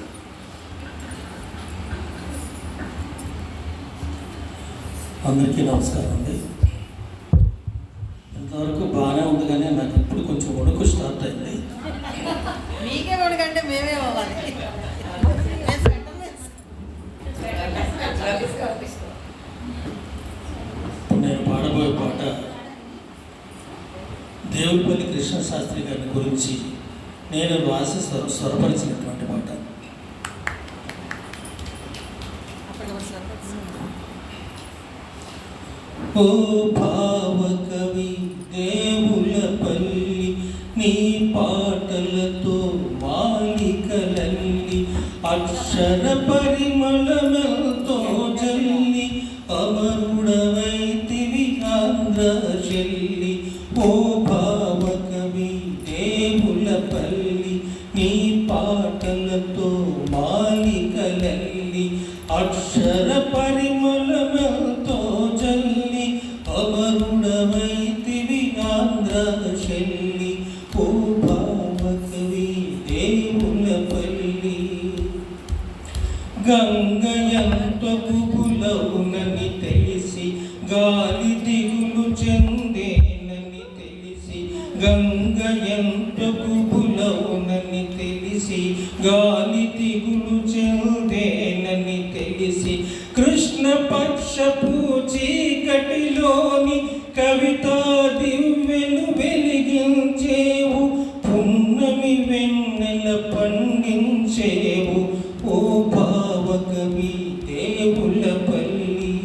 అందరికీ నమస్కారం అండి. ఇంతవరకు బాగానే ఉంది, కానీ నాకు ఇప్పుడు కొంచెం వణుకు స్టార్ట్ అయింది. మీకే వణుకంటే మేమే అవ్వాలి. ఇప్పుడు నేను పాడబోయే పాట దేవులపల్లి కృష్ణశాస్త్రి గారి గురించి నేను రాసి స్వరపరిచినటువంటి పాట. ఓ భావకవి దేవులపల్లి, నీ పాటలతో మాలికలల్లి అక్షర పరిమళమెంతో జల్లి అమరుడవైతివి ఆంధ్ర చెల్లి. ఓ భావకవి దేవులపల్లి, నీ పాటలతో మాలికలల్లి అక్షర పరిమళమెంతో జల్లి అమరుడవైతివి ఆంధ్ర చెల్లి. ఓ భావకవి దేవులపల్లి, గంగయంత గుబులవునని తెలిసి గాలి దిగులు చెందేనని తెలిసి, గంగయంత గుబులవునని తెలిసి గాలి దిగులు చెందేనని తెలిసి, కృష్ణ పక్షపు చీకటిలోని కవితా దివ్వెలు వెలిగించేవు, పున్నమి వెన్నెల పండించేవు. ఓ భావకవి దేవులపల్లి,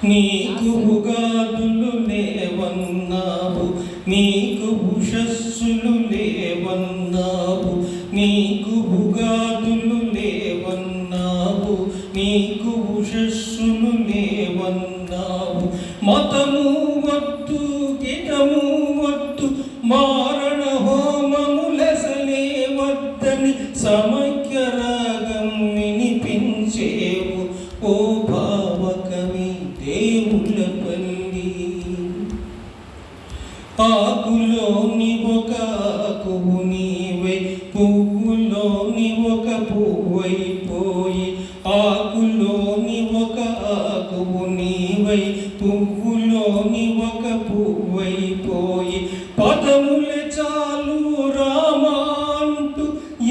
నీకు ఉగాదులు లేవన్నావు, నీకు ఉషస్సులు లేవన్నావు, నీకు ఉగాదులు లేవన్నావు, నీకు ఉషస్సులు లేవన్నావు. మతము వద్దు గిటము వద్దు మారణ హోమములసలే వద్దని సమైక్య రాగం వినిపించేవు. ఓ భావకవి దేవులపల్లి, ఆకులోని ఒక ఆకువు నీవై పువ్వులోని ఒక పువ్వైపోయి, ఆకులోని ఒక ఆకువు నీవై పువ్వులోని ఒక పువ్వైపోయి, పదముల చాలు రామాంటూ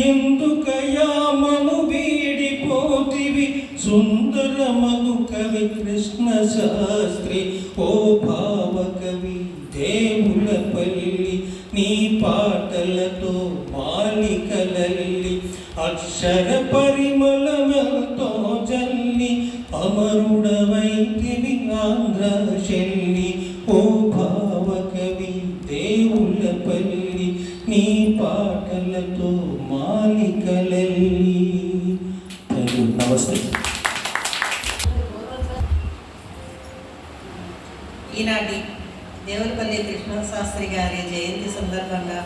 ఎందుకయామము వీడిపోతివి సుందరమగు కవి కృష్ణ శాస్త్రి. ఓ భావకవి దేవులపల్లి, నీ పాటలతో మాలికలల్లి అక్షర పరిమళమెంతో జల్లి అమరుడవైతివి ఆంధ్ర చెల్లి. ఓ భావకవి దేవులపల్లి, నీ పాటలతో మాలికలల్లి. నమస్తే. ఈనాటి దేవులపల్లి కృష్ణశాస్త్రి గారి జయంతి సందర్భంగా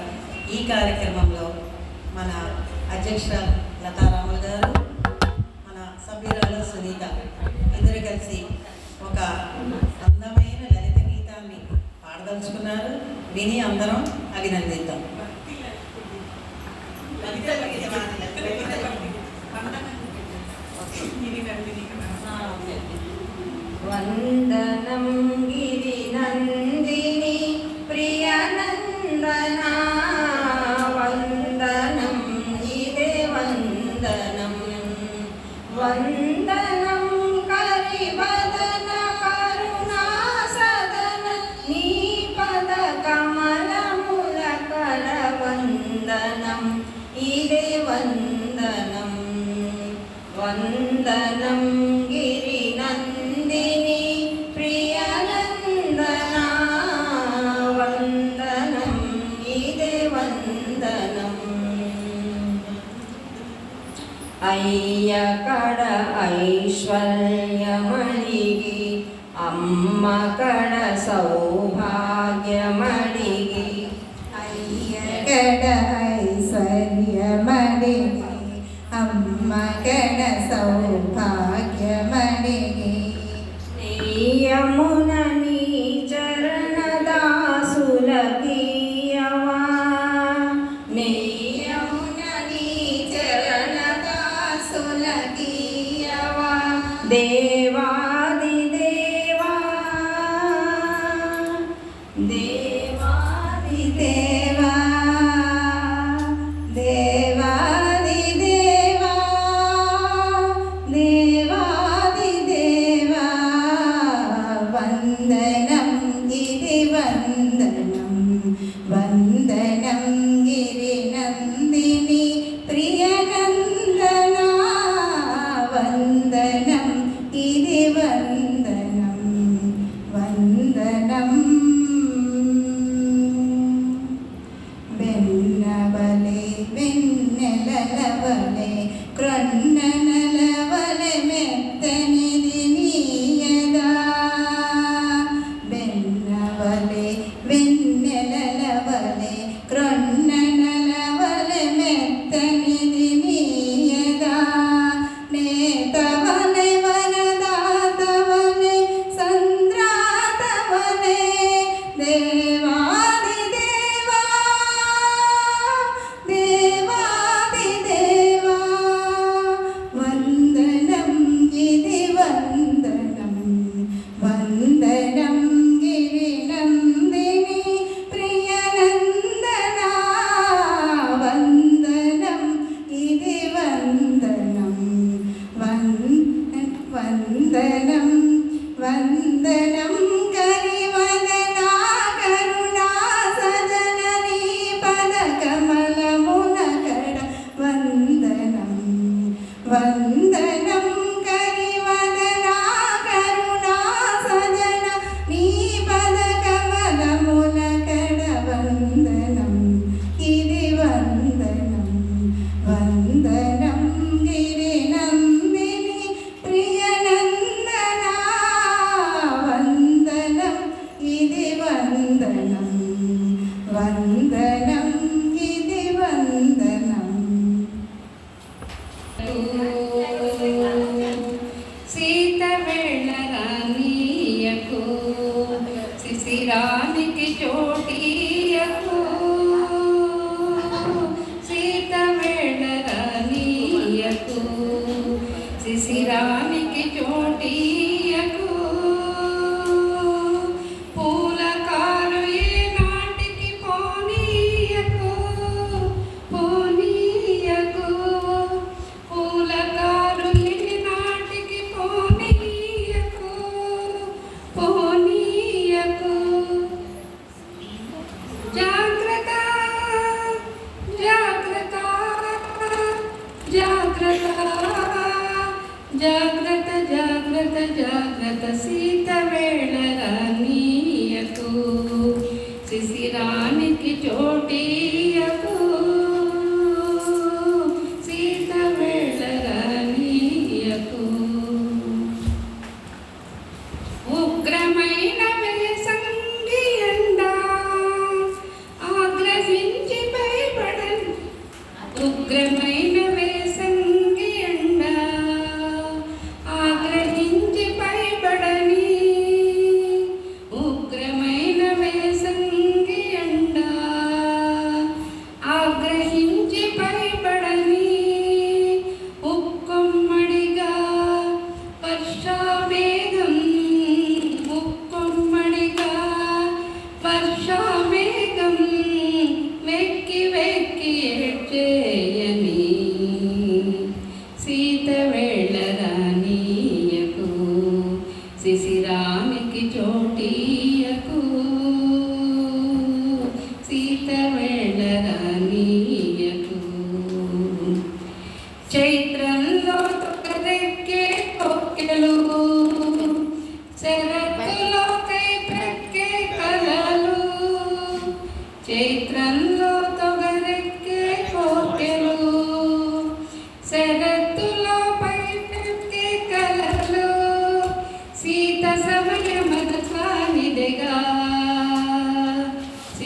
ఈ కార్యక్రమంలో మన అధ్యక్షురాలు లతారాములు గారు, మన సభ్యురాలు సునీత ఇద్దరు కలిసి ఒక అందమైన లలిత గీతాన్ని పాడదలుచుకున్నారు. విని అందరం అభినందిద్దాం. వందనం గిరినందిని ప్రియనందనా, వందనం ఇదే వందనం, వందనం కరివదన కరుణా సదన నీ పద కమలముల కర వందనం ఇదే వందనం, వందనం గిరినందిని ప్రియనందనా, వందనం ఇదే వందనం. అయ్య కడ ఐశ్వర్యమణిగి అమ్మ అమ్మ కడ సౌభాగ్యమడిగి అయ్యగడ ఐశ్వర్యమడిగి అమ్మ కడ సౌభాగ్యమడిగి యమున నీ చరణ దాసులకీయవా యమున నీ చరణ దాసులకీయవా దేవాది దేవా దేవాది దేవా దేవాది దేవా దేవాది దేవా వందనం గిరి వందనం వందనం గిరి నందిని ప్రియనందనా వందనం గిరి వందనం వందనం వెన్నవలే వెన్నెలవలే క్రొన్ననలవలె మెత్తనిది నీయదా వెన్నవలే వెన్నెలవలే క్రొన్ననలవలె మెత్తనిది నీయదా నేతవలె వరదాతవలె సంద్రాతవలె దేవాది దేవా దేవాది దేవా వందనం గిరి వందనం వందనం గిరి నందిని ప్రియనందనా వందనం గిరి వందనం వందనం వందనం కరివదనా కరుణా సదనని పద కమలమున కడ వందనం వందనం కరివదనా కరుణా సదన నీ పద కమలమున కడ వందనం గిరి వందనం వందనం గిరి నందిని ప్రియనందనా వందనం ఇది వందనం వందనం ఇది వందనం సీత వెళ్ళరానీయకు శిశిరానికి చోటీయకు సీత వెళ్ళరానీయకు శిశిరానికి చోటీయకు పూలకారు ఏ నాటికి పోనీయకు పోనీయకు పూలకారు ఏ నాటికి పోనీయకు పోనీయకు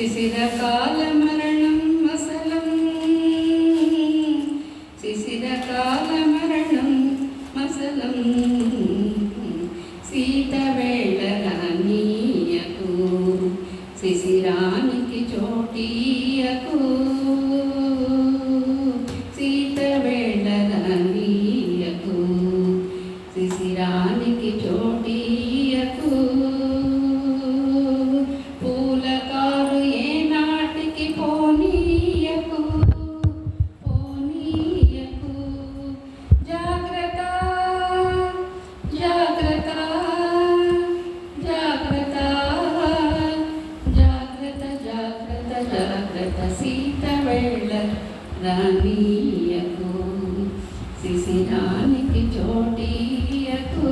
శిశిరకాల మరణం మసలం శిశిరకాల మరణం మసలం సీత వేళ రానీయకు శిశిరానికి చోటీయకు సీత వేళ రానీయకు శిశిరానికి చోటీయకు పూలకారు ఏ నాటికి పోనీయకు పోనీయకు జాగ్రత్త జాగ్రత్త జాగ్రత్త జాగ్రత్త జాగ్రత్త జాగ్రత్త సీత వేళ రానీయకు శిశిరానికి చోటీయకు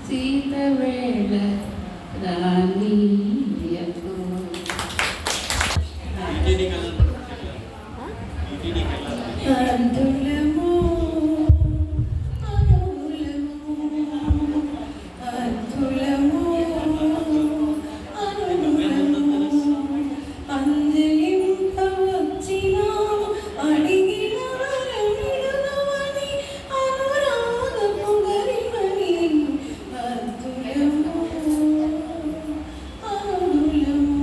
సీత వేళ రానీయకు. అందులము అనులము అందులము అనులము అంజలింప వచ్చినా అడిగిన వరమిడునవని అనురాగము గరిమని అందులము అనులము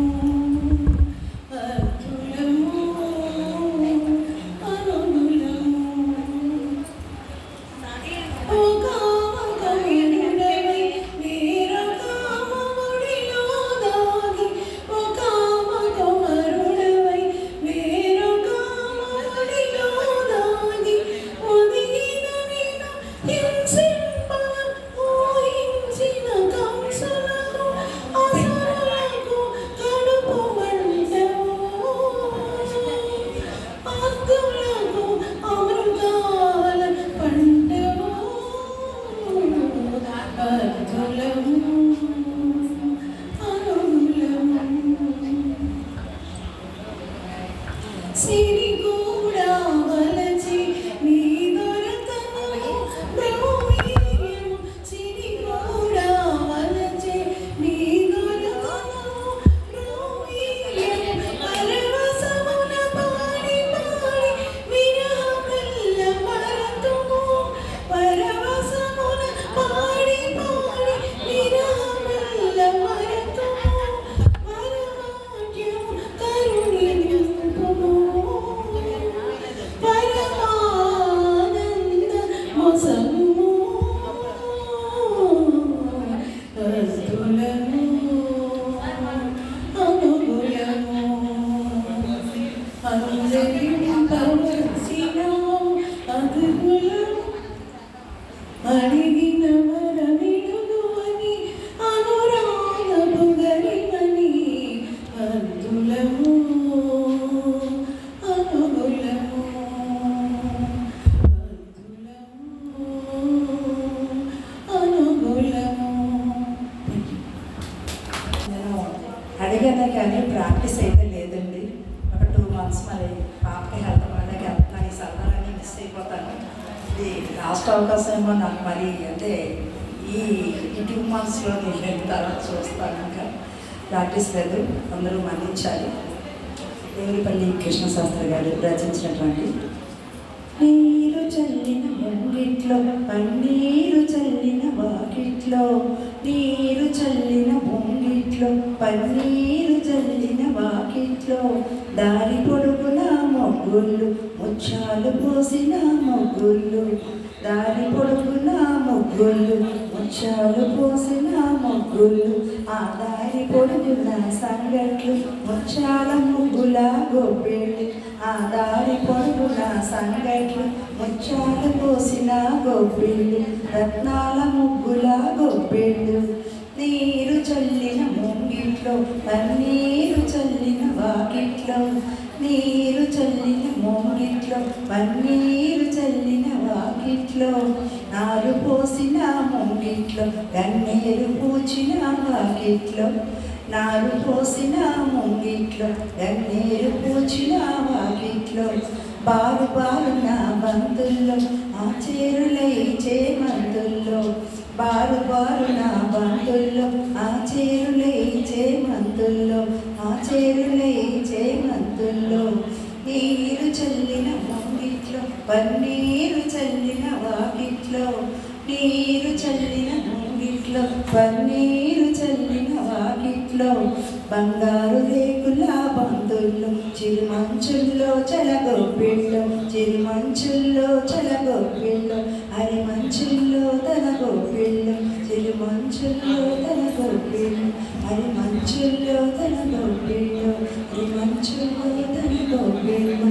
సిరి కూడా వలచి నీ దొరతనము బ్రహ్మీర్యము సిరి కూడా వలచి నీ దొరతనము బ్రహ్మీర్యము పరవశమున పాడి పాడి విరహమెల్ల మరతుము పరవశమున పాడి పాడి విరహమెల్ల మరతుము పరమాద్యము కరుణింపుము పరమానంద మొసము అస్తులము అనుగులము అంజలింపవచ్చినాము అదుగులము అడిగిన వరమిడుగువని అనురాగము గరిమని అందులము అనుగులము అనుగులము. నేను అడిగాను కానీ ప్రాక్టీస్ అయితే లేదండి. ఒక 2 months మరి పాపకి హెల్త్ బాగాలేక వెళ్తున్నాను. ఈ సరదాలన్నీ మిస్ అయిపోతాను. ఇది లాస్ట్ అవకాశం ఏమో నాకు మరి అంటే ఈ 2 monthsలో నేను తర్వాత చూస్తాను. ఇంకా ప్రాక్టీస్ లేదు, అందరూ మన్నించాలి. దేవులపల్లి కృష్ణశాస్త్రి గారు రచించినటువంటి నీరు చల్లిన ముంగిట్లో పన్నీరు చల్లిన వాకిట్లో నీరు చల్లిన ముంగిట్లో పన్నీరు చల్లిన వాకిట్లో దారి పొడుగున మొగ్గుళ్ళు ముత్యాలు పోసిన మొగ్గుళ్ళు దారి పొడుగున మొగ్గుళ్ళు ముత్యాలు పోసిన మొగ్గుళ్ళు ఆ దారి పొడుగున సంగట్లు ముత్యాల ముగ్గుల గొబ్బెళ్ళు ఆ దారి పొడుగున సంగట్లు ముత్యాలు పోసిన గొబ్బెళ్ళు రత్నాల ముగ్గుల గొబ్బెళ్ళు నీరు చల్లిన ముంగిట్లో పన్నీరు చల్లిన వాకిట్లో నీరు చల్లిన ముంగిట్లో పన్నీరు చల్లిన వాకిట్లో నారు పోసిన ముంగిట్లో గన్నేరు పూచిన వాకిట్లో నారు పోసిన ముంగిట్లో గన్నేరు పూచిన వాకిట్లో బారు బారు నా బంతుల్లో ఆ చేరులై చేమంతుల్లో బారు బారు నా బంతుల్లో ఆ చేరులై చేమంతుల్లో చేమంతుల్లో ఆ చేరులై చేమంతుల్లో నీరు చల్లిన ముంగిట్లో పన్నీరు చల్లిన వాకిట్లో నీరు చల్లిన ముంగిట్లో పన్నీరు చల్లిన వాకిట్లో బంగారు రేకుల బంతుల్లో చిరుమంచుల్లో చలగొప్పిళ్ళు చిరుమంచుల్లో చలగొప్పిళ్ళు అరి మంచుల్లో తన గొప్పిళ్ళు చిరుమంచుల్లో తన గొప్పిళ్ళు అరి మంచుల్లో తన గొప్పిళ్ళు అరి మంచుల్లో తన గొప్పిళ్ళు.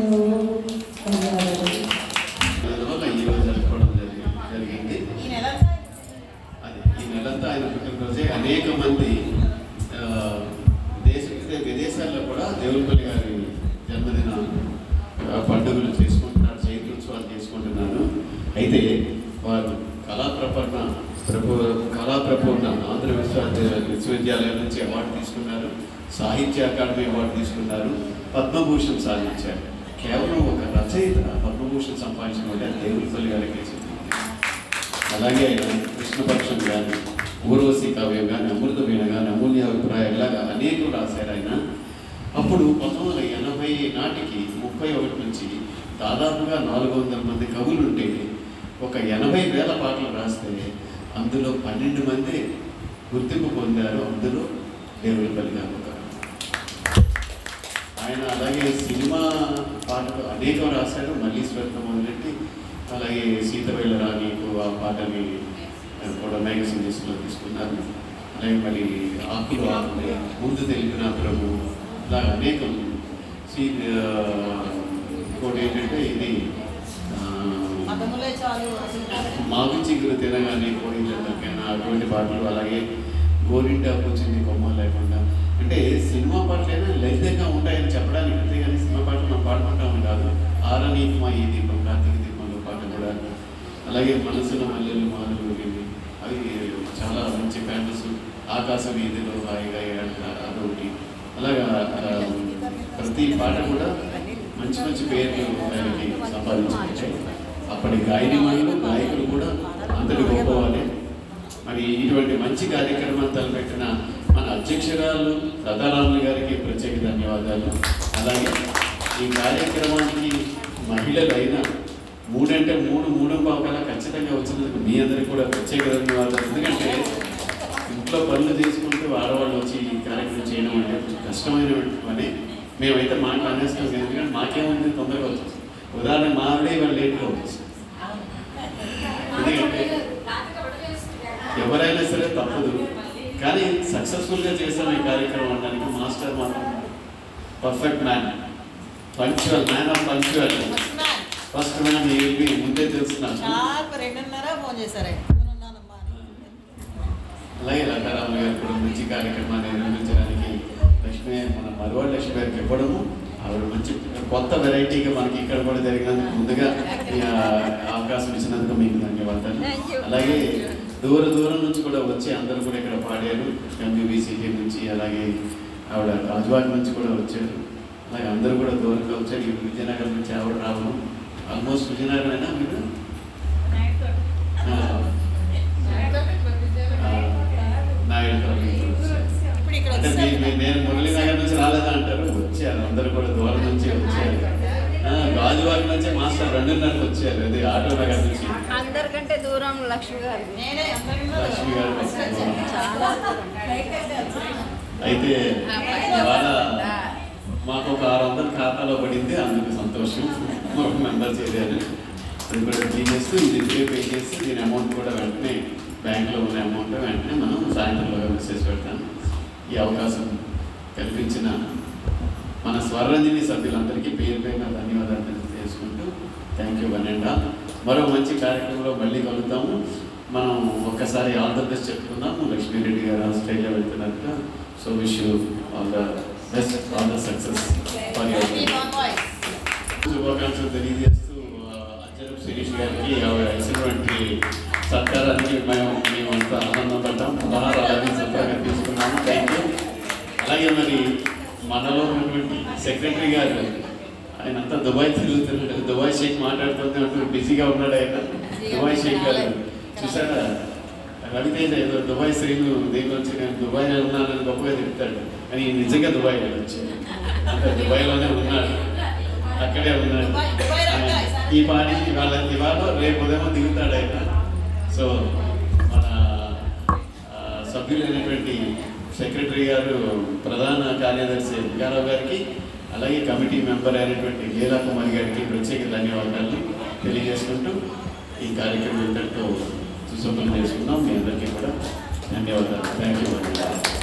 ఈరోజు జరుపుకోవడం జరిగింది. ఈ నెలంతా ఆయన పుట్టినరోజే అనేక మంది విదేశాల్లో కూడా దేవులపల్లి గారి జన్మదిన పండుగలు చేసుకుంటున్నారు, జయంత్యోత్సవాలు చేసుకుంటున్నారు. అయితే వారు కళాప్రపూర్ణ ఆంధ్ర విశ్వవిద్యాలయం నుంచి అవార్డు తీసుకున్నారు, సాహిత్య అకాడమీ అవార్డు తీసుకున్నారు, పద్మభూషణ్ సాధించారు. కేవలం ఒక రచయిత పద్మభూషణ్ సంపాదించడం అంటే దేవులపల్లి గారికి చెందింది. అలాగే ఆయన కృష్ణపక్షం కానీ, ఊర్వశి కావ్యం కానీ, అమృత వీణ కానీ, అమూల్య అభిప్రాయం ఇలాగా అనేకలు రాశారు ఆయన. అప్పుడు 1980 నాటికి 31 నుంచి దాదాపుగా 400 మంది కవులు ఉంటే ఒక 80,000 పాటలు రాస్తే అందులో 12 మంది గుర్తింపు పొందారు. అందులో దేవులపల్లి గారు ఒక ఆయన. అలాగే సినిమా పాటలు అనేకం రాశారు, మల్లీశ్వరితో మొదలెట్టి అలాగే సీతవేళ రాణికు ఆ పాటని కూడా మ్యాగజైన్స్లో తీసుకున్నారు. అలాగే మరి ఆకులు ఆకులే, ముందు తెలిపిన ప్రభు, ఇలా అనేకం. ఇంకోటి ఏంటంటే ఇది మాగు చిగురు తినగానే కోడించకైనా అటువంటి పాటలు. అలాగే గోరింటాకు వచ్చింది కొమ్మ లేకుండా. అంటే సినిమా పాటలైనా లలితంగా ఉంటాయని చెప్పడానికి, అంతేగాని సినిమా పాటలు మనం పాడుకుంటామని కాదు. ఆరనీకమా ఈ దీపం, కార్తీక దీపంలో పాట కూడా. అలాగే మనసులో మల్లెలు మాలు అవి చాలా మంచి ఫ్యామస్. ఆకాశ వీధిలో హాయిగా అదొకటి. అలాగా ప్రతి పాట కూడా మంచి మంచి పేర్లు ఆయనకి సంపాదించుకుంటాయి. అప్పటి గాయనిమణులు, గాయకులు కూడా అందరి గొప్పవాళ్ళే. మరి ఇటువంటి మంచి కార్యక్రమాన్ని తలపెట్టిన మన అధ్యక్షురాలు లతారాములు గారికి ప్రత్యేక ధన్యవాదాలు. అలాగే ఈ కార్యక్రమానికి మహిళలైన 3 అంటే 3:15 ఖచ్చితంగా వచ్చినందుకు మీ అందరికీ కూడా ప్రత్యేక ధన్యవాదాలు. ఎందుకంటే ఇంట్లో పనులు చేసుకుంటూ ఆడవాళ్ళు వచ్చి ఈ కార్యక్రమం చేయడం అంటే కొంచెం కష్టమైన పని. మేమైతే మాకు అనేస్తాం, ఎందుకంటే మాకేముంది తొందరగా వచ్చేసి. ఉదాహరణ మా ఆవిడే వాళ్ళు లేట్గా వచ్చేసి. ఎందుకంటే ఎవరైనా సరే తప్పదు, కానీ సక్సెస్ఫుల్గా చేసాం ఈ కార్యక్రమం అనడానికి మాస్టర్ మాత్రం perfect man, punctual man of punctual. First man AP ముందే తెలుస్తున్నాను. 2:30 ఫోన్ చేశారు. అలాగే లతారాములు గారు కూడా మంచి కార్యక్రమాన్ని నిర్వహించడానికి మన మరువాడు లక్ష్మి గారికి ఇవ్వడము, ఆవిడ మంచి కొత్త వెరైటీగా మనకి ఇక్కడ కూడా జరిగినందుకు ముందుగా అవకాశం ఇచ్చినందుకు మీకు ధన్యవాదాలు. అలాగే దూరం నుంచి కూడా వచ్చి అందరూ కూడా ఇక్కడ పాడారు. ఎంబీబీసీటీ నుంచి, అలాగే ఆవిడ రాజువారి నుంచి కూడా వచ్చారు. అలాగే అందరూ కూడా దూరంగా వచ్చారు. ఈ విజయనగరం నుంచి ఆవిడ రావడం, ఆల్మోస్ట్ విజయనగరం అయినా మీరు అంటే నేను మురళీనగర్ నుంచి రాలేదా అంటారు. వచ్చారు అందరూ కూడా దూరం నుంచి వచ్చారు. గాజువారి నుంచి మాస్టర్ 2:30 వచ్చారు. అది ఆటో నగర్ నుంచి. అందరికంటే దూరం లక్ష్మి గారు. లక్ష్మి గారు అయితే ఇవాళ మాకు ఒక 600 ఖాతాలో పడింది. అందుకు సంతోషం. ఒక మెంబర్ చేరారు. అది కూడా పే చేస్తూ ఇది పే చేసి దీని అమౌంట్ కూడా వెంటనే బ్యాంక్లో ఉన్న అమౌంట్ వెంటనే మనం సాయంత్రంలో మెసేజ్ పెడతాను. ఈ అవకాశం కల్పించిన మన స్వరంజని సభ్యులందరికీ పేరు పేరున ధన్యవాదాలు తెలియజేసుకుంటూ thank you one and all. మరో మంచి కార్యక్రమంలో మళ్ళీ కలుగుతాము. మనం ఒక్కసారి ఆల్ ద బెస్ట్ చెప్పుకుందాము. లక్ష్మీరెడ్డి గారు ఆస్ట్రేలియా వెళ్తున్నట్టుగా. So wish you all the best, all the success for your శుభాకాంక్షలు తెలియజేస్తూ అజ్జరపు శిరీష్ గారికి ఇచ్చినటువంటి సత్కారానికి మేమంతా ఆనందం పడ్డాం. అలాగే సత్కారంగా తీసుకున్నాము. Thank you. అలాగే మరి మనలో ఉన్నటువంటి సెక్రటరీ గారు ఆయన అంతా దుబాయ్ తిరుగుతున్నాడు. దుబాయ్ షేక్ మాట్లాడుతుంది అంటూ బిజీగా ఉన్నాడు ఆయన. దుబాయ్ షేక్ గారు చూసారా రవితేజ ఏదో దుబాయ్ శ్రీను దీని వచ్చి నేను దుబాయ్లో ఉన్నానని గొప్పగా చెప్తాడు, కానీ ఈయన నిజంగా దుబాయ్ వచ్చాడు, అంటే దుబాయ్లోనే ఉన్నాడు, అక్కడే ఉన్నాడు. ఈ పాడి ఇవాళ రేపు ఉదయం దిగుతాడు ఆయన. సో మన సభ్యులైనటువంటి సెక్రటరీ గారు, ప్రధాన కార్యదర్శి ఎంకారావు గారికి, అలాగే కమిటీ మెంబర్ అయినటువంటి లీలా కుమారి గారికి ప్రత్యేక ధన్యవాదాలు తెలియజేసుకుంటూ ఈ కార్యక్రమం ఇంతటితో సుసంపన్నం చేసుకున్నాం. మీ అందరికీ కూడా ధన్యవాదాలు. Thank you.